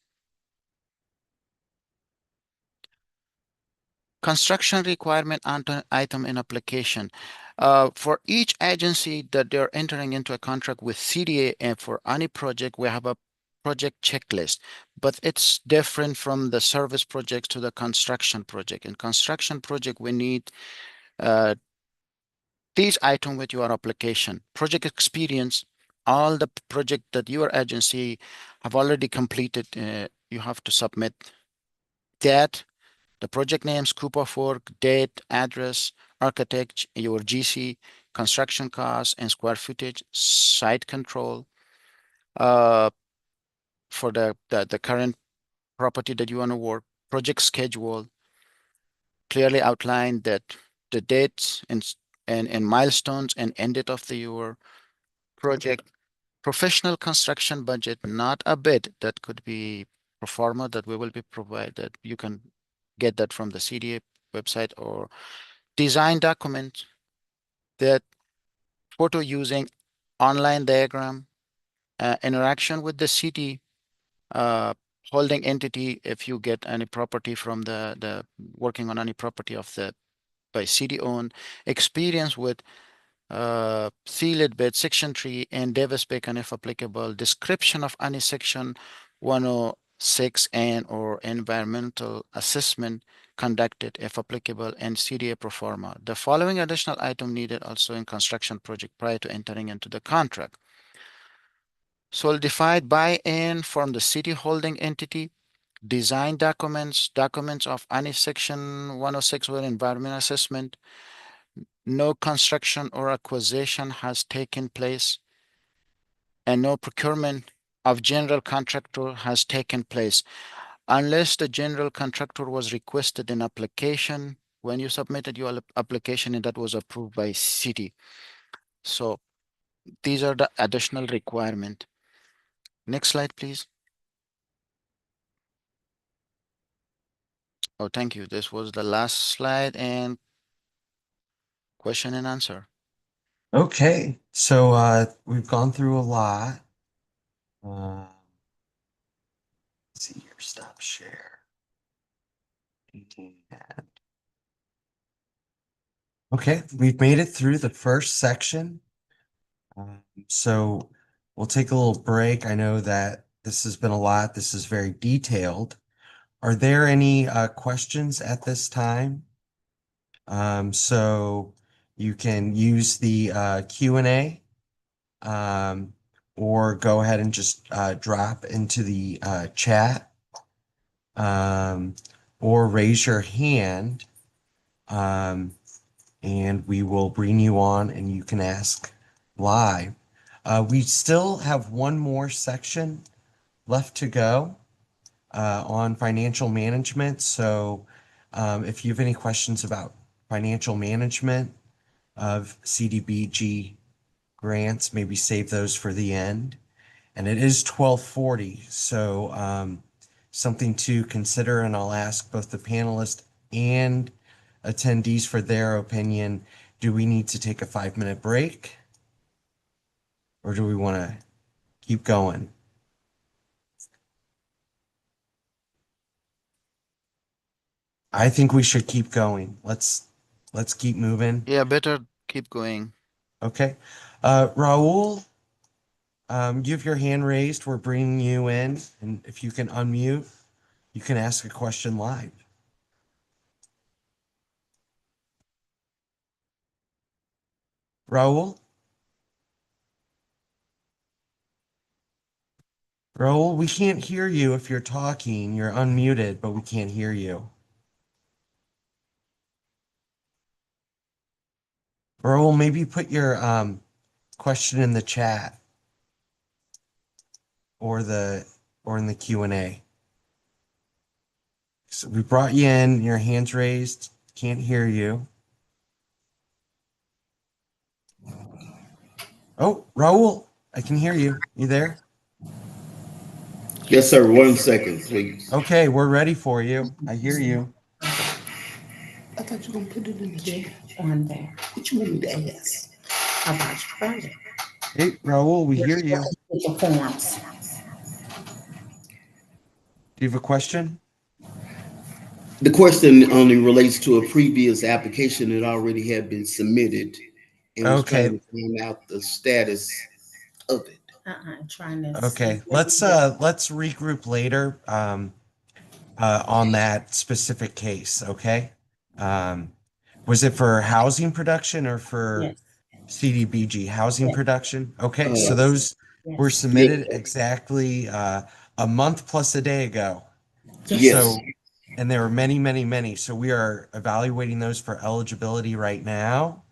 Construction requirement item in application. For each agency that they're entering into a contract with CDA, and for any project, we have a project checklist, but it's different from the service project to the construction project. In construction project, we need these items with your application: project experience, all the project that your agency have already completed, you have to submit that. The project name, scope of work, date, address, architect, your GC, construction cost, and square footage, site control for the current property that you want to work, project schedule, clearly outline that the dates and milestones and end date of your project, professional construction budget, not a bid, that could be pro forma that we will be provided. You can get that from the CDA website, or design document, that photo using online diagram, interaction with the city holding entity if you get any property from the working on any property of the by city owned, experience with sealed bid, Section 3 and Davis Bacon if applicable, description of any Section 6 and or environmental assessment conducted if applicable and CDA pro forma. The following additional item needed also in construction project prior to entering into the contract. Solidified buy-in from the city holding entity, design documents, documents of any section 106 with environmental assessment, no construction or acquisition has taken place, and no procurement of general contractor has taken place unless the general contractor was requested in application when you submitted your application and that was approved by city. So these are the additional requirement. Next slide, please. Oh, thank you. This was the last slide and question and answer. Okay, so we've gone through a lot. Let's see here, stop share. And okay, we've made it through the first section. So we'll take a little break. I know that this has been a lot. This is very detailed. Are there any questions at this time? So you can use the Q&A or go ahead and just drop into the chat or raise your hand and we will bring you on and you can ask live. We still have one more section left to go on financial management. So if you have any questions about financial management of CDBG grants, maybe save those for the end. And it is 12:40, so something to consider, and I'll ask both the panelists and attendees for their opinion. Do we need to take a 5-minute break? Or do we want to keep going? I think we should keep going. Let's keep moving. Yeah, better keep going. Okay. Raul, you have your hand raised. We're bringing you in. And if you can unmute, you can ask a question live. Raul? Raul, we can't hear you if you're talking. You're unmuted, but we can't hear you. Raul, maybe put your question in the chat or in the Q&A. So we brought you in, your hand's raised, can't hear you. Oh, Raul, I can hear you. You there? Yes, sir. 1 second, please. Okay, we're ready for you. I hear you. I thought you were gonna put it in the chat on there. What you want me to ask about your project? Hey, Raul, we hear you. With the forms. Do you have a question? The question only relates to a previous application that already had been submitted and was Okay. trying to find out the status of it. Trying to. Okay, let's regroup later on that specific case, okay? Was it for housing production or for Yes. CDBG housing Yes. production? Okay, so Yes. those Yes. were submitted exactly a month plus a day ago. Yes. So, and there were many, many, many. So we are evaluating those for eligibility right now.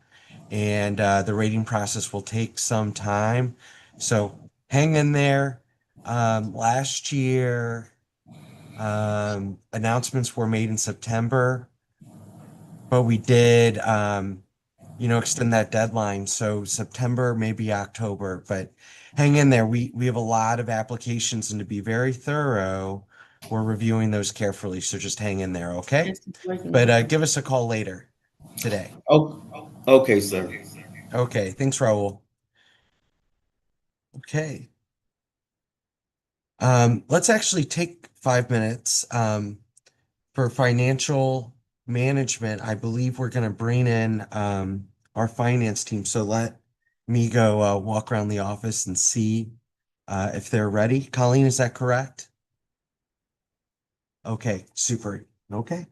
And the rating process will take some time. So hang in there. Last year, announcements were made in September, but we did, extend that deadline. So September, maybe October, but hang in there. We have a lot of applications, and to be very thorough, we're reviewing those carefully. So just hang in there, okay? But give us a call later today. Oh, okay, sir. Okay, thanks, Raul. Okay. Let's actually take 5 minutes for financial management. I believe we're going to bring in our finance team. So let me go walk around the office and see if they're ready. Colleen, is that correct? Okay, super. Okay.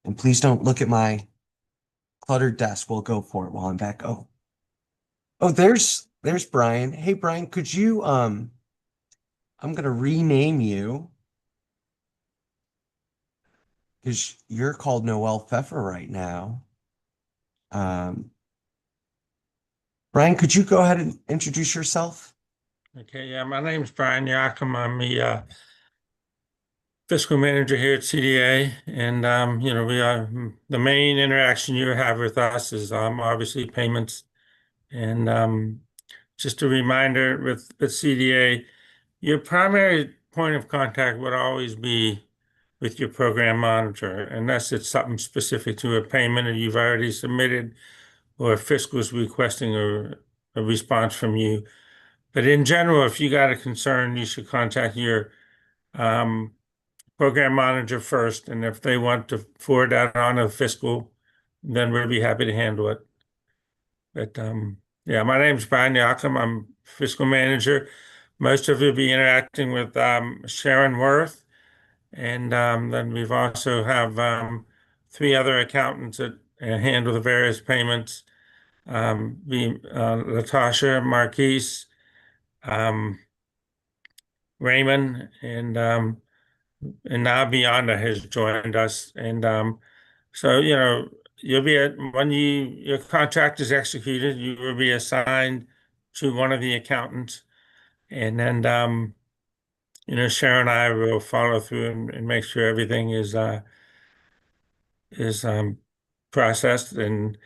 And please don't look at my cluttered desk. We'll go for it while I'm back. Oh, there's Brian. Hey Brian, could you I'm gonna rename you because you're called Noel Pfeffer right now. Um, Brian, could you go ahead and introduce yourself? Okay, yeah, my name's Brian Yakum. I'm the fiscal manager here at CDA, and we are the main interaction you have with us is obviously payments, and just a reminder with CDA, your primary point of contact would always be with your program monitor, unless it's something specific to a payment or you've already submitted, or fiscal is requesting a response from you. But in general, if you got a concern, you should contact your um, program manager first, and if they want to forward that on to fiscal, then we'll be happy to handle it. But yeah, my name's Brian Yakum. I'm fiscal manager. Most of you will be interacting with Sharon Worth, and then we've also have three other accountants that handle the various payments. Latasha, Marquise, um, Raymond, and now Beyonda has joined us. And so, you'll be when your contract is executed, you will be assigned to one of the accountants. And then, Sharon and I will follow through and make sure everything is processed. And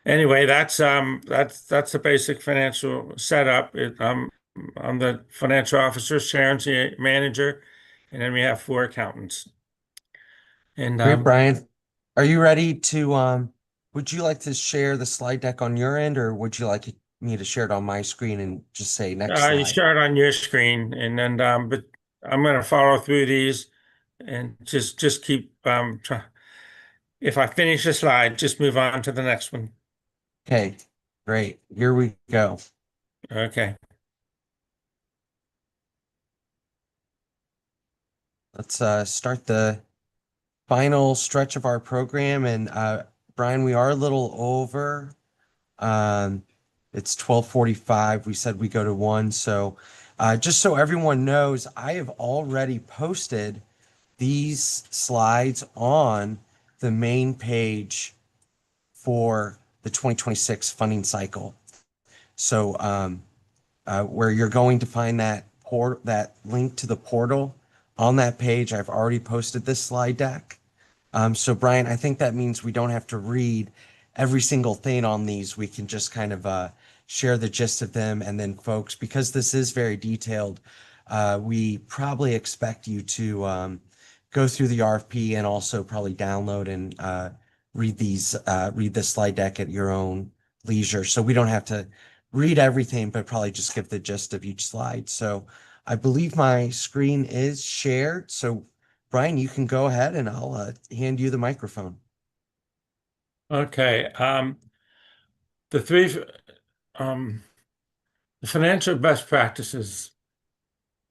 anyway, that's the basic financial setup. I'm the financial officer, Sharon's the manager, and then we have four accountants. And Great, Brian. Are you ready to would you like to share the slide deck on your end, or would you like me to share it on my screen and just say next you slide? share it on your screen, and then but I'm going to follow through these and just keep if I finish the slide, just move on to the next one. Okay, great. Here we go. Okay. Let's start the final stretch of our program. And Brian, we are a little over. It's 12:45. We said we go to 1. So just so everyone knows, I have already posted these slides on the main page for the 2026 funding cycle. So where you're going to find that link to the portal on that page, I've already posted this slide deck. So Brian, I think that means we don't have to read every single thing on these. We can just kind of share the gist of them. And then folks, because this is very detailed, we probably expect you to go through the RFP and also probably download and read the slide deck at your own leisure. So we don't have to read everything, but probably just give the gist of each slide. So I believe my screen is shared. So Brian, you can go ahead and I'll hand you the microphone. Okay. The three the financial best practices.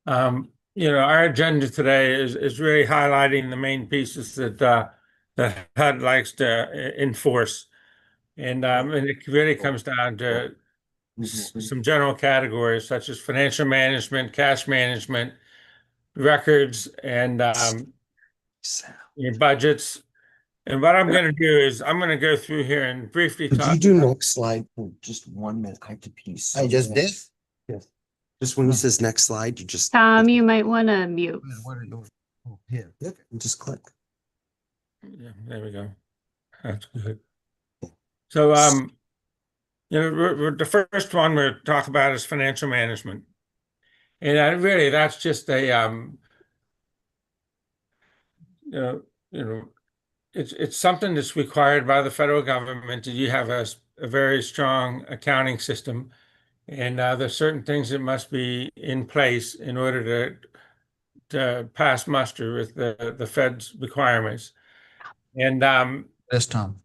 Our agenda today is really highlighting the main pieces that HUD likes to enforce, and it really comes down to some general categories such as financial management, cash management, records, and your budgets. And what I'm going to do is I'm going to go through here and briefly Could talk. you do next slide for just 1 minute? I have to pee. I just did. Yes. Just when he says next slide, you just Tom, you might want to mute. Oh, here. Yep. And just click. Yeah, there we go. That's good. So, the first one we'll talk about is financial management. And really, that's just a, you know, it's something that's required by the federal government that you have a very strong accounting system. And there's certain things that must be in place in order to pass muster with the Fed's requirements. And Yes, Tom.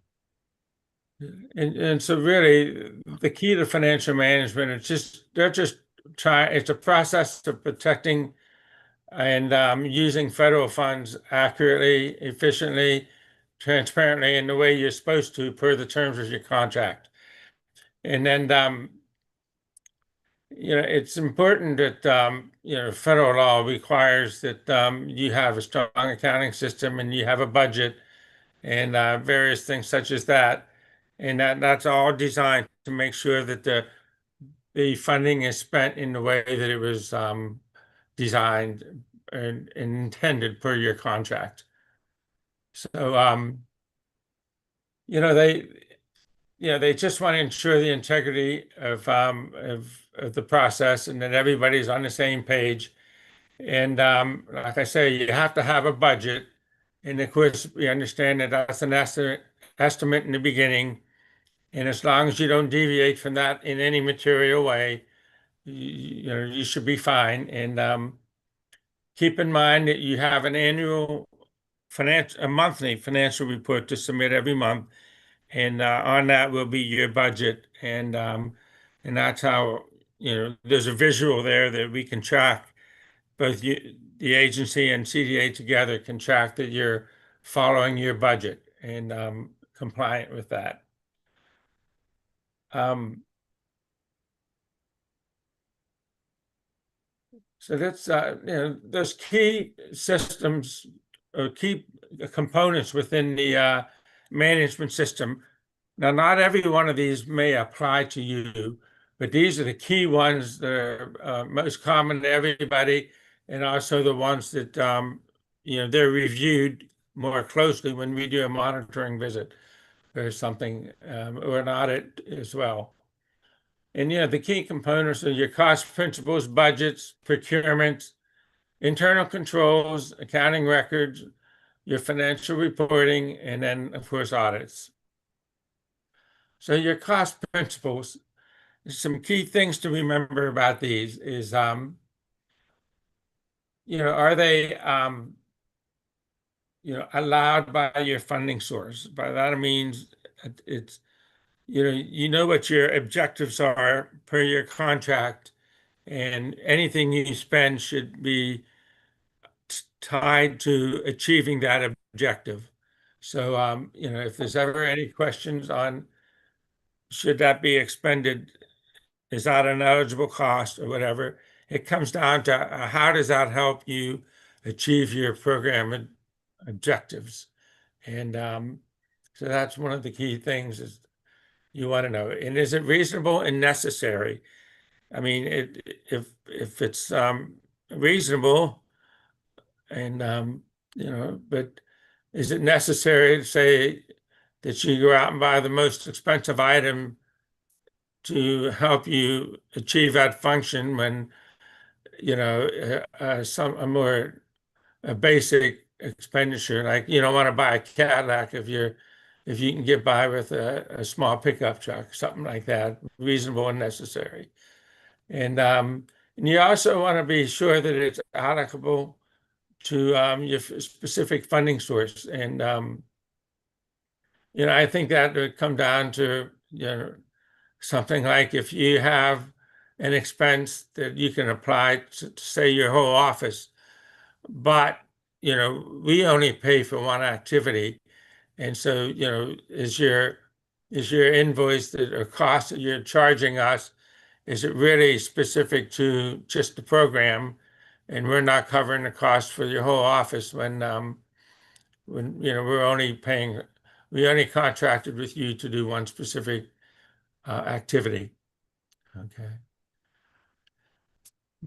and so really the key to financial management is it's a process of protecting and using federal funds accurately, efficiently, transparently, in the way you're supposed to per the terms of your contract. And then, it's important that, federal law requires that you have a strong accounting system and you have a budget and various things such as that. And that's all designed to make sure that the funding is spent in the way that it was designed and intended per your contract. So, they they just want to ensure the integrity of the process and that everybody's on the same page. And like I say, you have to have a budget. And of course, we understand that that's an estimate in the beginning. And as long as you don't deviate from that in any material way, you should be fine. And keep in mind that you have an a monthly financial report to submit every month, and on that will be your budget, and that's how there's a visual there that we can track. Both the agency and CDA together can track that you're following your budget and compliant with that. So that's those key systems or key components within the management system. Now, not every one of these may apply to you, but these are the key ones that are most common to everybody, and also the ones that they're reviewed more closely when we do a monitoring visit or something, or an audit as well. And the key components are your cost principles, budgets, procurement, internal controls, accounting records, your financial reporting, and then, of course, audits. So your cost principles, some key things to remember about these is, are they, allowed by your funding source? By that it means it's, what your objectives are per your contract, and anything you spend should be tied to achieving that objective. So, if there's ever any questions on should that be expended, is that an eligible cost or whatever, it comes down to how does that help you achieve your program objectives. And so that's one of the key things is you want to know. And is it reasonable and necessary? I mean, if it's reasonable and but is it necessary to say that you go out and buy the most expensive item to help you achieve that function when a more basic expenditure, like you don't want to buy a Cadillac if you can get by with a small pickup truck, something like that, reasonable and necessary. And you also want to be sure that it's applicable to your specific funding source. And I think that would come down to something like if you have an expense that you can apply to say your whole office, but we only pay for one activity, and so is your invoice that or cost that you're charging us, is it really specific to just the program, and we're not covering the cost for your whole office when we only contracted with you to do one specific activity. Okay.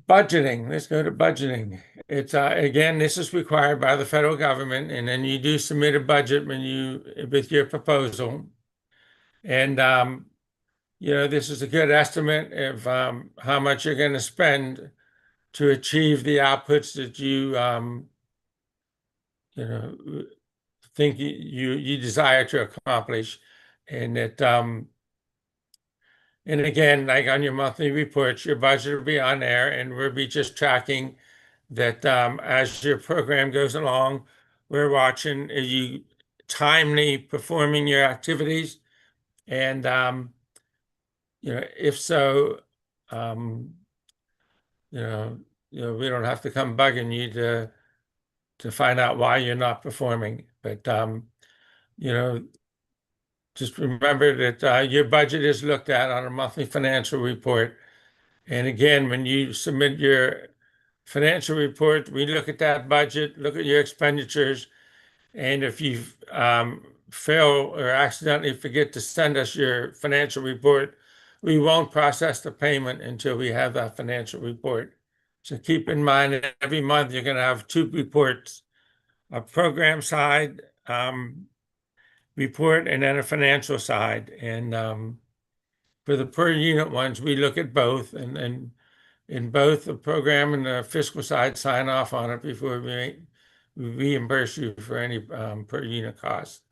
Budgeting. Let's go to budgeting. It's again, this is required by the federal government, and then you do submit a budget with your proposal. And this is a good estimate of how much you're going to spend to achieve the outputs that you think you desire to accomplish, and that and again, like on your monthly reports, your budget will be on there, and we'll be just tracking that as your program goes along. We're watching, are you timely performing your activities? And if so, we don't have to come bugging you to find out why you're not performing. But just remember that your budget is looked at on a monthly financial report. And again, when you submit your financial report, we look at that budget, look at your expenditures, and if you fail or accidentally forget to send us your financial report, we won't process the payment until we have that financial report. So keep in mind that every month you're going to have two reports, a program side report and then a financial side. And for the per unit ones, we look at both, and in both the program and the fiscal side sign off on it before we reimburse you for any per unit cost.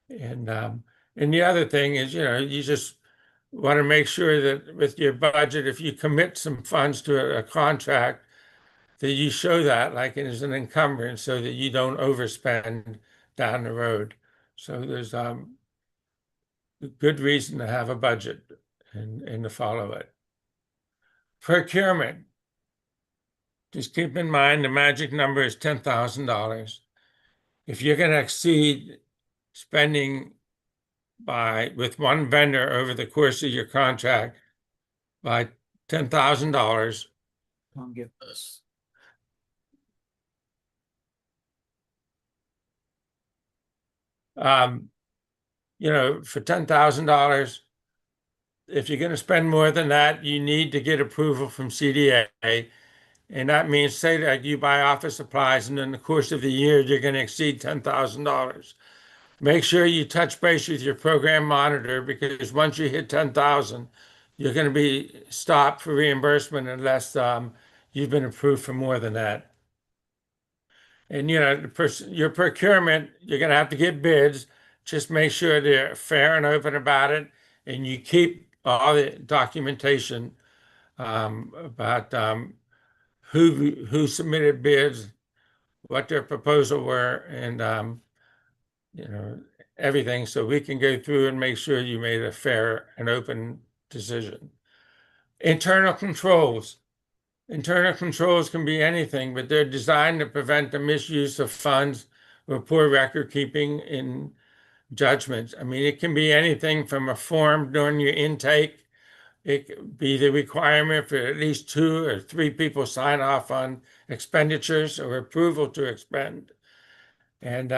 And the other thing is, you just want to make sure that with your budget, if you commit some funds to a contract, that you show that like it is an encumbrance so that you don't overspend down the road. So there's good reason to have a budget and to follow it. Procurement. Just keep in mind the magic number is $10,000. If you're going to exceed spending with one vendor over the course of your contract by $10,000, Don't give us. for $10,000, if you're going to spend more than that, you need to get approval from CDA. And that means, say that you buy office supplies and in the course of the year, you're going to exceed $10,000. Make sure you touch base with your program monitor, because once you hit 10,000, you're going to be stopped for reimbursement unless you've been approved for more than that. And your procurement, you're going to have to get bids. Just make sure they're fair and open about it, and you keep all the documentation about who submitted bids, what their proposal were, and everything, so we can go through and make sure you made a fair and open decision. Internal controls. Internal controls can be anything, but they're designed to prevent the misuse of funds or poor record keeping in judgments. I mean, it can be anything from a form during your intake. It could be the requirement for at least 2 or 3 people sign off on expenditures or approval to expend. And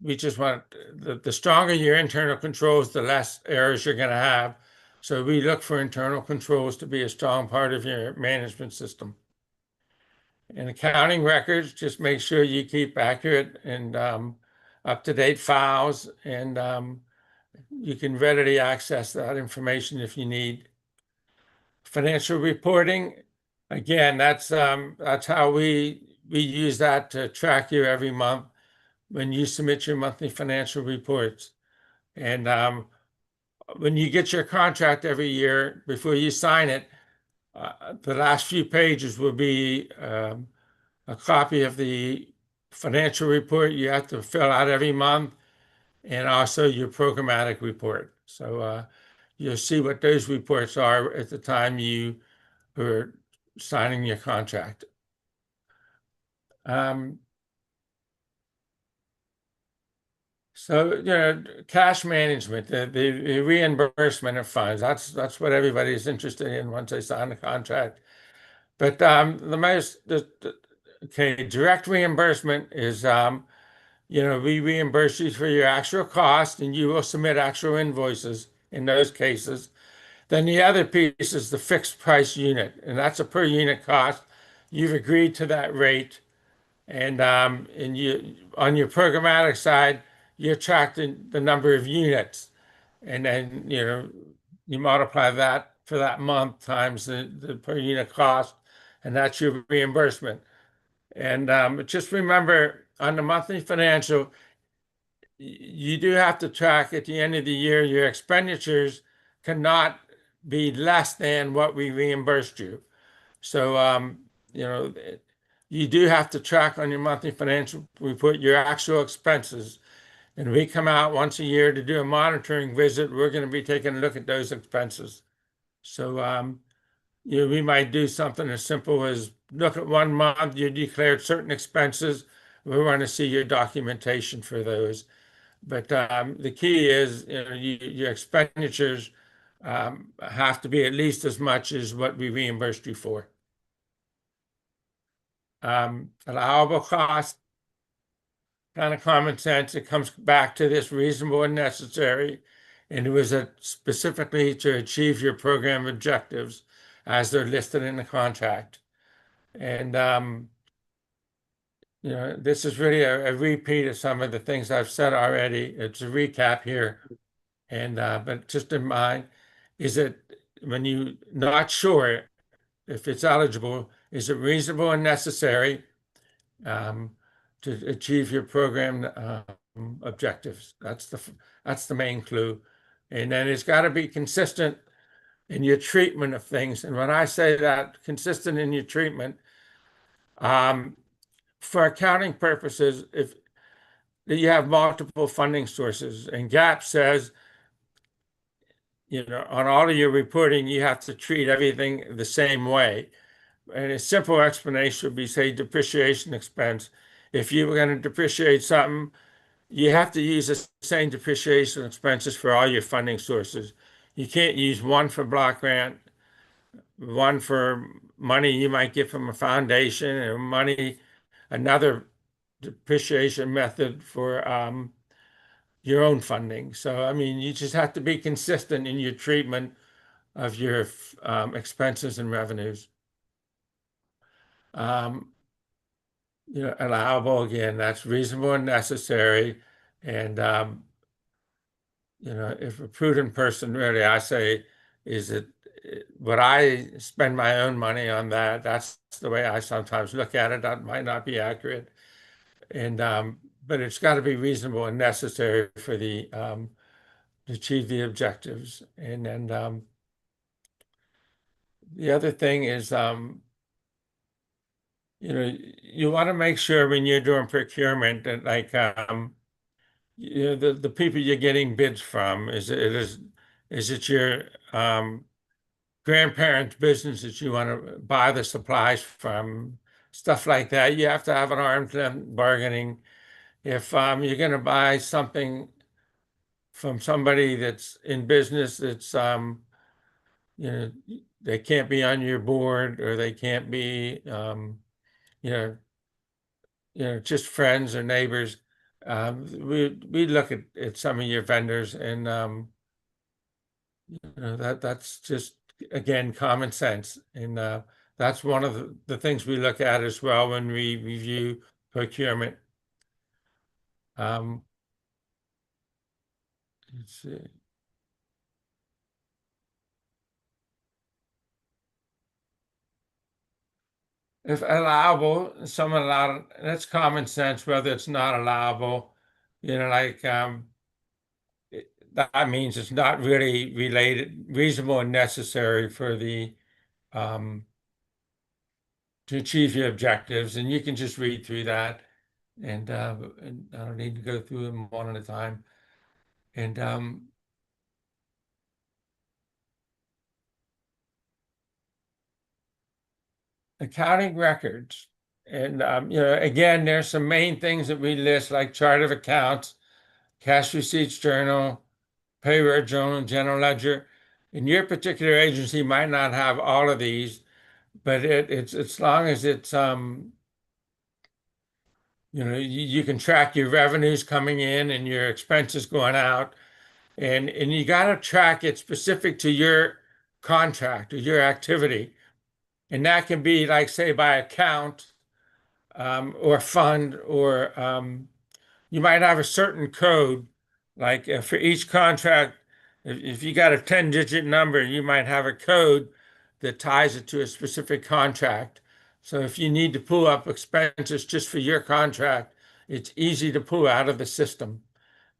we just want the stronger your internal controls, the less errors you're going to have. So we look for internal controls to be a strong part of your management system. And accounting records, just make sure you keep accurate and up-to-date files, and you can readily access that information if you need. Financial reporting, again, that's how we use that to track you every month when you submit your monthly financial reports. And when you get your contract every year, before you sign it, the last few pages will be a copy of the financial report you have to fill out every month, and also your programmatic report. So you'll see what those reports are at the time you are signing your contract. So, cash management, the reimbursement of funds, that's what everybody's interested in once they sign the contract. But direct reimbursement is, we reimburse you for your actual cost, and you will submit actual invoices in those cases. Then the other piece is the fixed price unit, and that's a per unit cost. You've agreed to that rate, and you on your programmatic side, you're tracking the number of units, and then you multiply that for that month times the per unit cost, and that's your reimbursement. And just remember, on the monthly financial, you do have to track at the end of the year, your expenditures cannot be less than what we reimbursed you. So, you do have to track on your monthly financial report your actual expenses. And we come out once a year to do a monitoring visit. We're going to be taking a look at those expenses. So we might do something as simple as look at 1 month, you declared certain expenses. We want to see your documentation for those. But the key is your expenditures have to be at least as much as what we reimbursed you for. Allowable cost, kind of common sense. It comes back to this reasonable and necessary. And it was specifically to achieve your program objectives as they're listed in the contract. And this is really a repeat of some of the things I've said already. It's a recap here. And but just in mind, is it when you not sure if it's eligible, is it reasonable and necessary to achieve your program objectives? That's the main clue. And then it's got to be consistent in your treatment of things. And when I say that, consistent in your treatment, for accounting purposes, if you have multiple funding sources, and GAAP says, on all of your reporting, you have to treat everything the same way. And a simple explanation would be, say, depreciation expense. If you were going to depreciate something, you have to use the same depreciation expenses for all your funding sources. You can't use one for block grant, one for money you might get from a foundation, or another depreciation method for your own funding. So, I mean, you just have to be consistent in your treatment of your expenses and revenues. Allowable, again, that's reasonable and necessary. And, if a prudent person, really, I say, is it, would I spend my own money on that? That's the way I sometimes look at it. That might not be accurate. And, but it's got to be reasonable and necessary for to achieve the objectives. And then the other thing is, you want to make sure when you're doing procurement that the people you're getting bids from, is it your grandparents' business that you want to buy the supplies from, stuff like that. You have to have an arm's length bargaining. If you're going to buy something from somebody that's in business that's they can't be on your board, or they can't be you know just friends or neighbors. We look at some of your vendors, and that's just, again, common sense. And that's one of the things we look at as well when we review procurement. Let's see. If allowable, someone allowed, that's common sense, whether it's not allowable, that means it's not really reasonable and necessary for to achieve your objectives. And you can just read through that, and I don't need to go through them one at a time. And accounting records. And, again, there's some main things that we list, like chart of accounts, cash receipts journal, payroll journal, general ledger. In your particular agency might not have all of these, but it's as long as it's you can track your revenues coming in and your expenses going out, and you got to track it specific to your contract or your activity. And that can be, like, say, by account or fund, or you might have a certain code, like for each contract. If you got a 10-digit number, you might have a code that ties it to a specific contract. So if you need to pull up expenses just for your contract, it's easy to pull out of the system.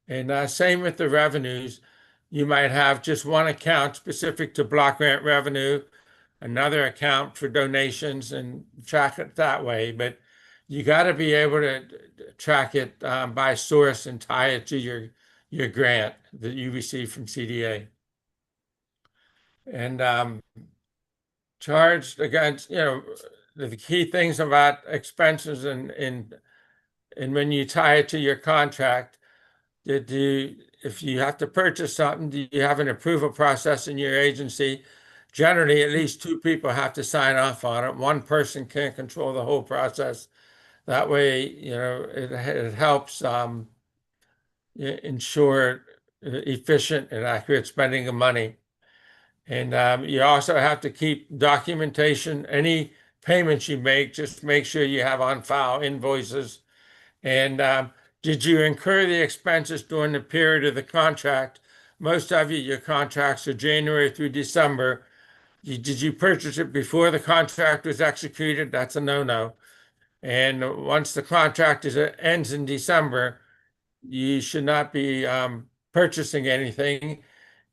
And same with the revenues. You might have just one account specific to block grant revenue, another account for donations, and track it that way. But you got to be able to track it by source and tie it to your grant that you receive from CDA. and charged against, the key things about expenses and when you tie it to your contract, if you have to purchase something, do you have an approval process in your agency? Generally, at least two people have to sign off on it. One person can't control the whole process. That way, it helps ensure efficient and accurate spending of money. And you also have to keep documentation. Any payments you make, just make sure you have on file invoices. And did you incur the expenses during the period of the contract? Most of you, your contracts are January through December. Did you purchase it before the contract was executed? That's a no-no. And once the contract ends in December, you should not be purchasing anything.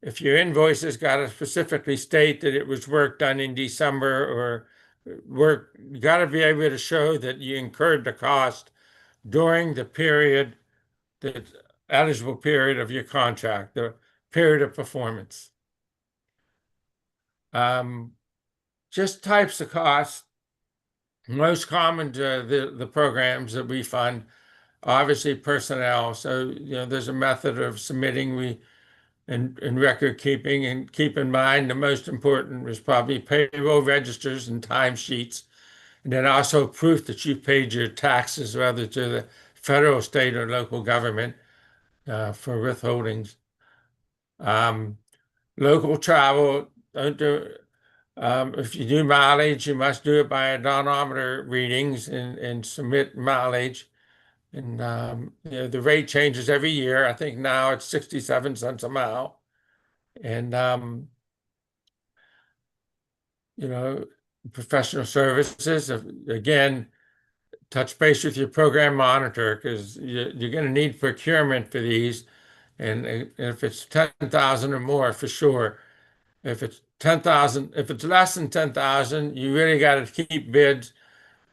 If your invoices got to specifically state that it was work done in December or you got to be able to show that you incurred the cost during the eligible period of your contract, the period of performance. Just types of costs. Most common to the programs that we fund, obviously personnel. So, there's a method of submitting and record keeping, and keep in mind the most important is probably payroll registers and timesheets. And then also proof that you paid your taxes, whether to the federal, state, or local government for withholdings. Local travel, don't do if you do mileage, you must do it by odometer readings and submit mileage. And the rate changes every year. I think now it's 67 cents a mile. And professional services, again, touch base with your program monitor, because you're going to need procurement for these. And if it's 10,000 or more, for sure. If it's 10,000, if it's less than 10,000, you really got to keep bids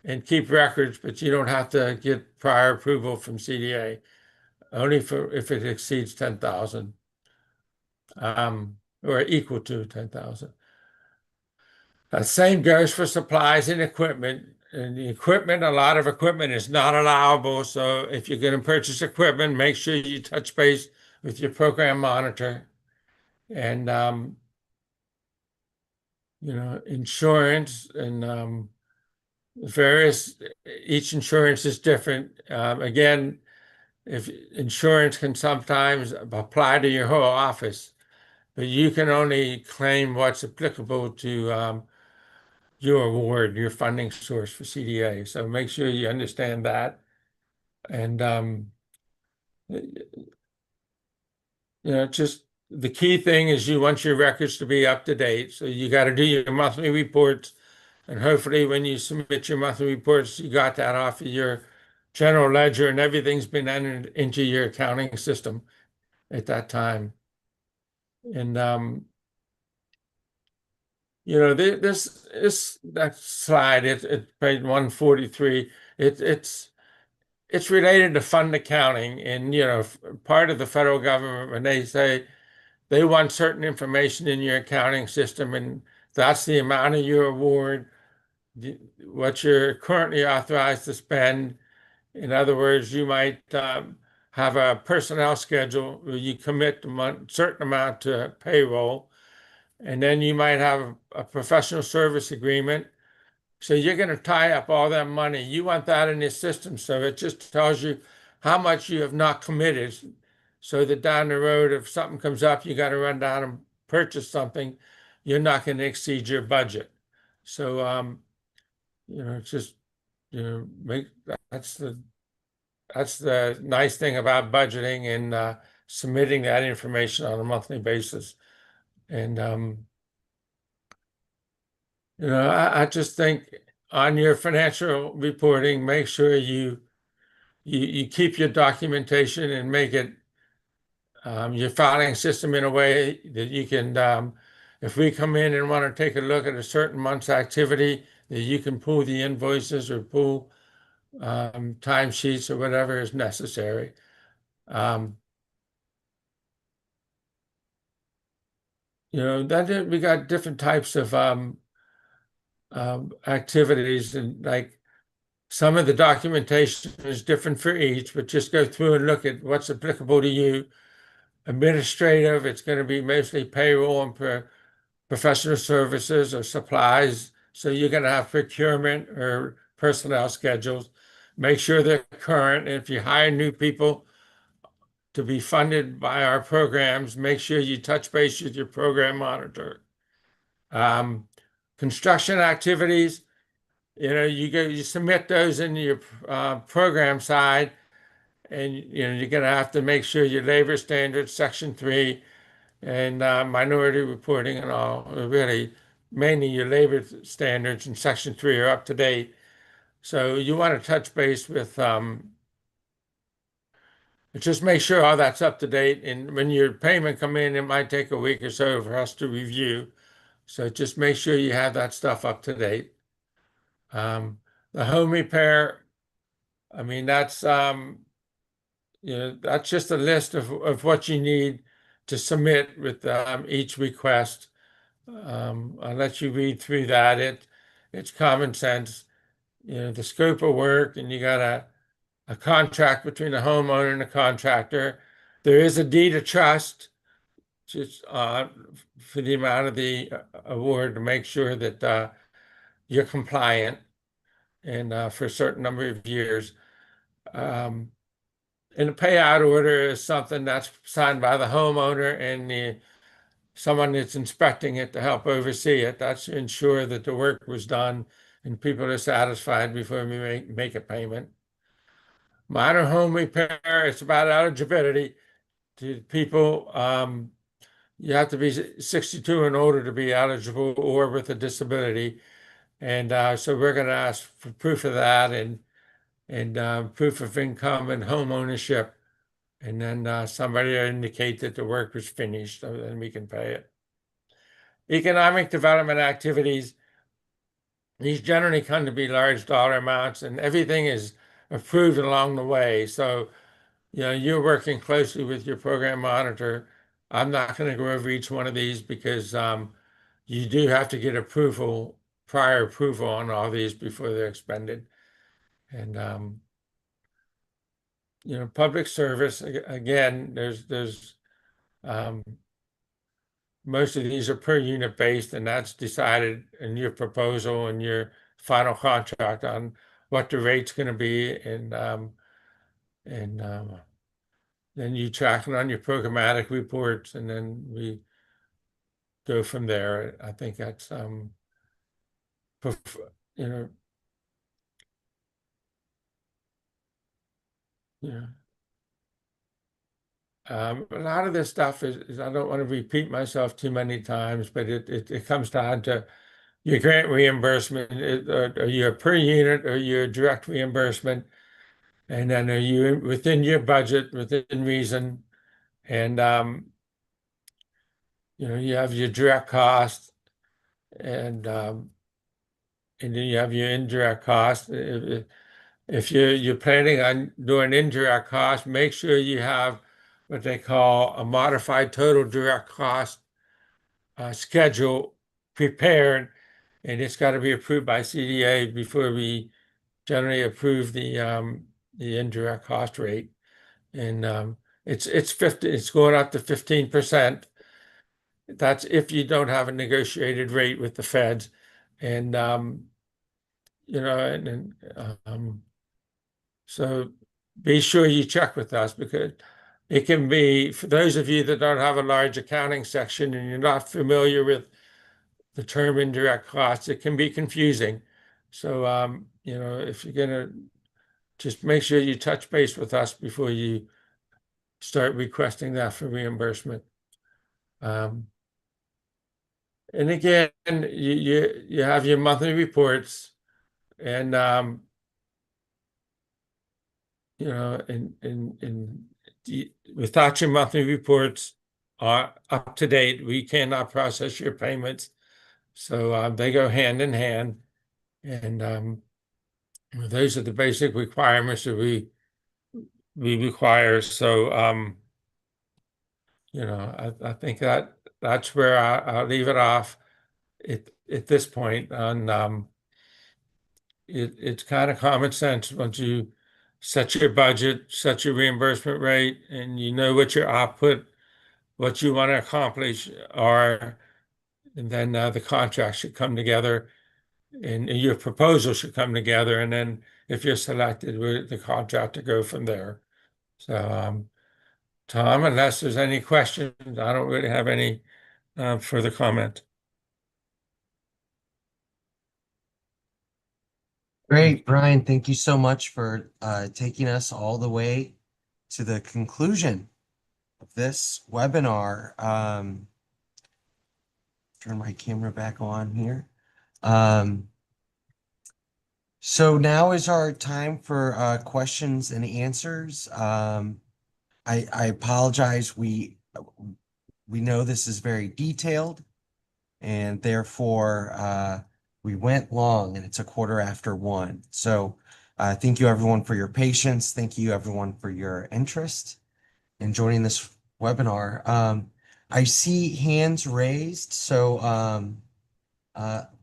and keep records, but you don't have to get prior approval from CDA. Only if it exceeds 10,000, or equal to 10,000. Same goes for supplies and equipment. And the equipment, a lot of equipment is not allowable. So if you're going to purchase equipment, make sure you touch base with your program monitor. And insurance and each insurance is different. Again, if insurance can sometimes apply to your whole office, but you can only claim what's applicable to your award, your funding source for CDA. So make sure you understand that. And just the key thing is you want your records to be up to date. So you got to do your monthly reports. And hopefully when you submit your monthly reports, you got that off of your general ledger and everything's been entered into your accounting system at that time. And that slide, it's page 143. It's related to fund accounting, and part of the federal government, when they say they want certain information in your accounting system, and that's the amount of your award, what you're currently authorized to spend. In other words, you might have a personnel schedule where you commit a certain amount to payroll, and then you might have a professional service agreement. So you're going to tie up all that money. You want that in your system, so it just tells you how much you have not committed, so that down the road, if something comes up, you got to run down and purchase something, you're not going to exceed your budget. So just make that's the nice thing about budgeting and submitting that information on a monthly basis. And I just think on your financial reporting, make sure you keep your documentation and make it your filing system in a way that you can, if we come in and want to take a look at a certain month's activity, that you can pull the invoices or pull timesheets or whatever is necessary. Then we got different types of activities, and like some of the documentation is different for each, but just go through and look at what's applicable to you. Administrative, it's going to be mostly payroll and professional services or supplies. So you're going to have procurement or personnel schedules. Make sure they're current. If you hire new people to be funded by our programs, make sure you touch base with your program monitor. Construction activities, you submit those in your program side, and you're going to have to make sure your labor standards, Section 3, and minority reporting and all, really mainly your labor standards and Section 3 are up to date. So you want to touch base with just make sure all that's up to date. And when your payment come in, it might take a week or so for us to review. So just make sure you have that stuff up to date. The home repair, I mean, that's just a list of what you need to submit with each request. I'll let you read through that. It's common sense. The scope of work, and you got a contract between the homeowner and the contractor. There is a deed of trust, just for the amount of the award to make sure that you're compliant and for a certain number of years. And the payout order is something that's signed by the homeowner and someone that's inspecting it to help oversee it. That's to ensure that the work was done and people are satisfied before we make a payment. Minor home repair, it's about eligibility to people. You have to be 62 and older to be eligible or with a disability. And so we're going to ask for proof of that and proof of income and home ownership. And then somebody will indicate that the work was finished, so then we can pay it. Economic development activities, these generally come to be large dollar amounts, and everything is approved along the way. So, you're working closely with your program monitor. I'm not going to go over each one of these because you do have to get prior approval on all these before they're expended. And public service, again, there's most of these are per unit based, and that's decided in your proposal and your final contract on what the rate's going to be, and then you track it on your programmatic reports, and then we go from there. I think that's you know yeah. A lot of this stuff is I don't want to repeat myself too many times, but it comes down to your grant reimbursement. Are you a per unit or your direct reimbursement? And then are you within your budget, within reason? And you have your direct cost, and then you have your indirect cost. If you're planning on doing indirect cost, make sure you have what they call a modified total direct cost schedule prepared, and it's got to be approved by CDA before we generally approve the indirect cost rate. And it's going up to 15%. That's if you don't have a negotiated rate with the feds, and so be sure you check with us, because it can be, for those of you that don't have a large accounting section and you're not familiar with the term indirect costs, it can be confusing. So, if you're going to just make sure you touch base with us before you start requesting that for reimbursement. And again, you have your monthly reports, and without your monthly reports are up to date, we cannot process your payments. So they go hand in hand, and those are the basic requirements that we require. So I think that's where I'll leave it off at this point. It's kind of common sense once you set your budget, set your reimbursement rate, and you know what your output, what you want to accomplish are, and then the contract should come together and your proposal should come together. And then if you're selected with the contract to go from there. So, Tom, unless there's any questions, I don't really have any further comment. Great, Brian. Thank you so much for taking us all the way to the conclusion of this webinar. Turn my camera back on here. So now is our time for questions and answers. I apologize. We know this is very detailed, and therefore we went long, and it's 1:15. So thank you everyone for your patience. Thank you everyone for your interest in joining this webinar. I see hands raised, so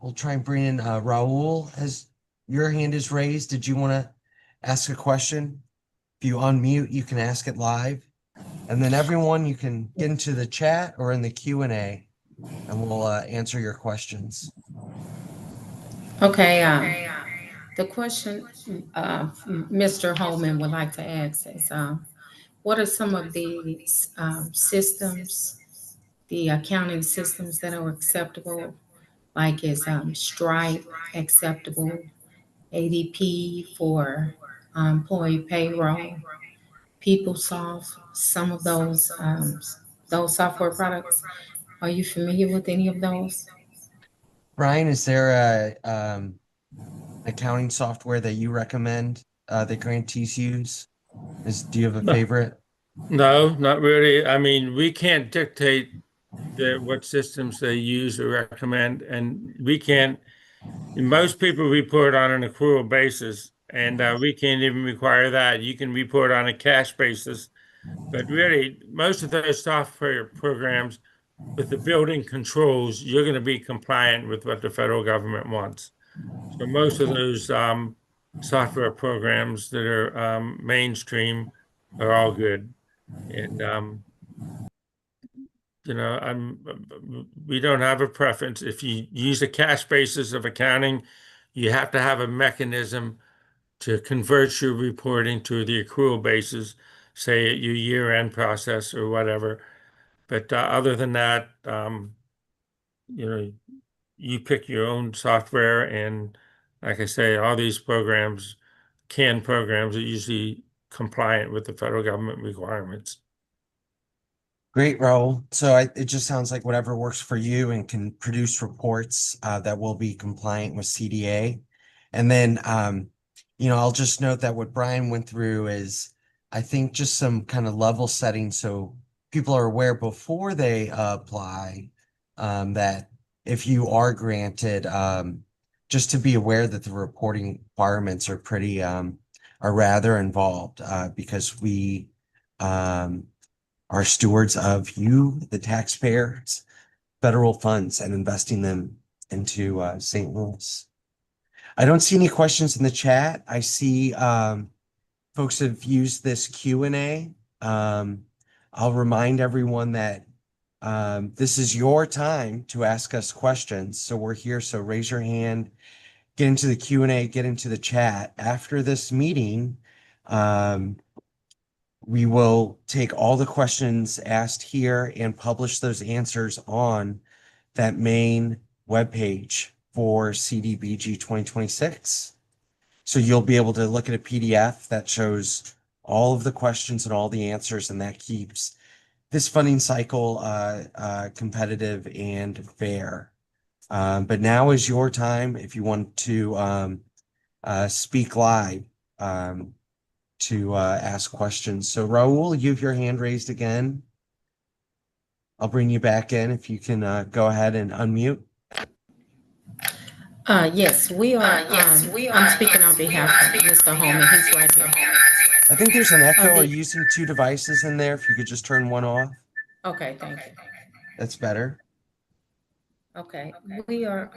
we'll try and bring in Raul. As your hand is raised, did you want to ask a question? If you unmute, you can ask it live. And then everyone, you can get into the chat or in the Q&A, and we'll answer your questions. Okay, the question Mr. Holman would like to ask is, what are some of the systems, the accounting systems that are acceptable? Like is Stripe acceptable? ADP for employee payroll? PeopleSoft, some of those software products. Are you familiar with any of those? Brian, is there a accounting software that you recommend that grantees use? Do you have a favorite? No, not really. I mean, we can't dictate what systems they use or recommend, and we can't. Most people report on an accrual basis, and we can't even require that. You can report on a cash basis, but really, most of those software programs with the building controls, you're going to be compliant with what the federal government wants. So most of those software programs that are mainstream are all good. And we don't have a preference. If you use a cash basis of accounting, you have to have a mechanism to convert your reporting to the accrual basis, say at your year-end process or whatever. But other than that, you pick your own software, and like I say, all these programs, canned programs, are usually compliant with the federal government requirements. Great, Raul. So it just sounds like whatever works for you and can produce reports that will be compliant with CDA. And then, I'll just note that what Brian went through is, I think, just some kind of level setting so people are aware before they apply that if you are granted, just to be aware that the reporting requirements are are rather involved because we are stewards of you, the taxpayers, federal funds, and investing them into St. Louis. I don't see any questions in the chat. I see folks have used this Q&A. I'll remind everyone that this is your time to ask us questions. So we're here. So raise your hand, get into the Q&A, get into the chat. After this meeting, we will take all the questions asked here and publish those answers on that main webpage for CDBG 2026. So you'll be able to look at a PDF that shows all of the questions and all the answers, and that keeps this funding cycle competitive and fair. But now is your time if you want to speak live. To ask questions. So Raul, you have your hand raised again. I'll bring you back in if you can go ahead and unmute. Yes, we are. I'm speaking on behalf of Mr. Holman. He's right here. I think there's an echo. Are you using two devices in there? If you could just turn one off. Okay, thank you. That's better. Okay, we are,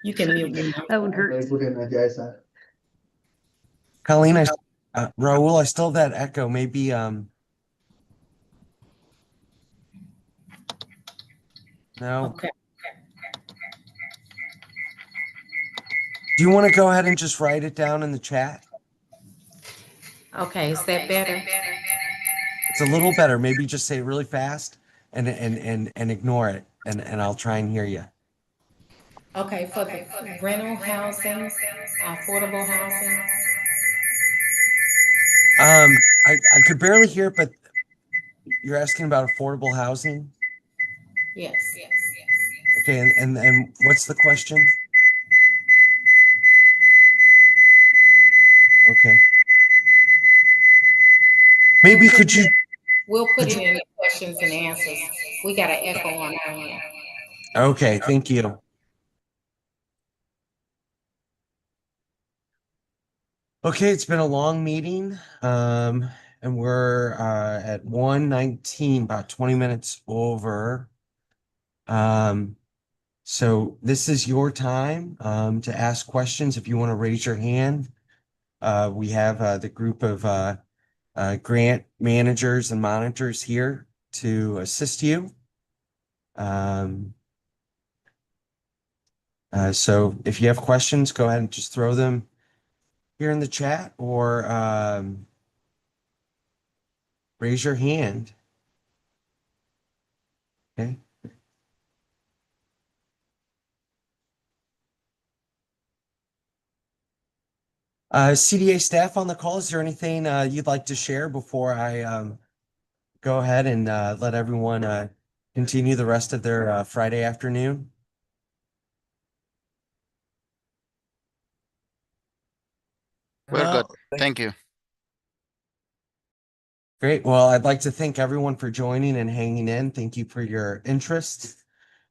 you can mute me now. That would hurt. Colleen, Raul, I still have that echo. Maybe, no. Okay, Do you want to go ahead and just write it down in the chat? okay, is that better? It's a little better. Maybe just say it really fast and ignore it, and I'll try and hear you. Okay, for the rental housing, affordable housing, I could barely hear it, but you're asking about affordable housing. yes. Okay, and what's the question? Okay. Maybe could you? We'll put it in the questions and answers. We got an echo on our end. Okay, thank you. Okay, it's been a long meeting, and we're at 1:19, about 20 minutes over. So this is your time to ask questions. If you want to raise your hand, we have the group of grant managers and monitors here to assist you. So if you have questions, go ahead and just throw them here in the chat or raise your hand. Okay. CDA staff on the call, is there anything you'd like to share before I go ahead and let everyone continue the rest of their Friday afternoon? We're good. Thank you. Great. Well, I'd like to thank everyone for joining and hanging in. Thank you for your interest.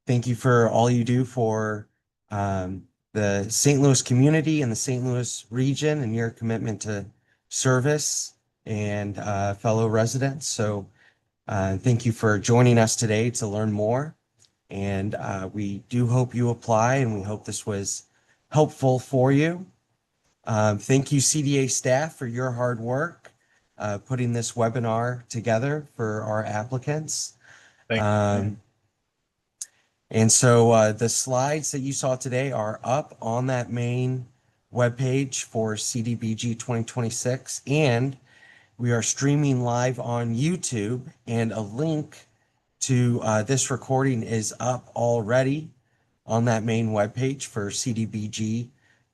Thank you for all you do for the St. Louis community and the St. Louis region and your commitment to service and fellow residents. So thank you for joining us today to learn more. And we do hope you apply, and we hope this was helpful for you. Thank you, CDA staff, for your hard work putting this webinar together for our applicants. And so the slides that you saw today are up on that main webpage for CDBG 2026, and we are streaming live on YouTube, and a link to this recording is up already on that main webpage for CDBG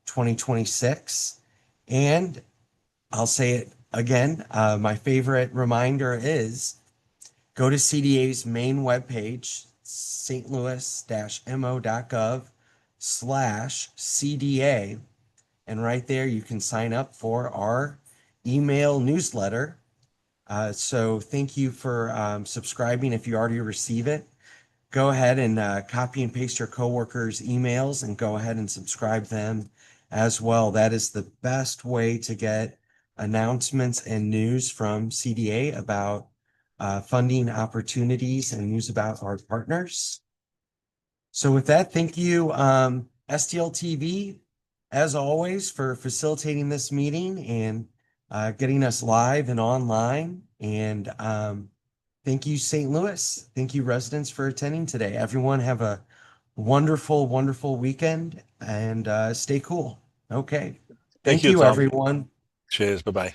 2026. And I'll say it again, my favorite reminder is go to CDA's main webpage, stlouis-mo.gov/CDA. And right there, you can sign up for our email newsletter. So thank you for subscribing if you already receive it. Go ahead and copy and paste your coworkers' emails and go ahead and subscribe them as well. That is the best way to get announcements and news from CDA about funding opportunities and news about our partners. So with that, thank you, STL TV, as always, for facilitating this meeting and getting us live and online. And thank you, St. Louis. Thank you, residents, for attending today. Everyone have a wonderful, wonderful weekend and stay cool. Okay. Thank you, Tom. everyone. Cheers. Bye-bye.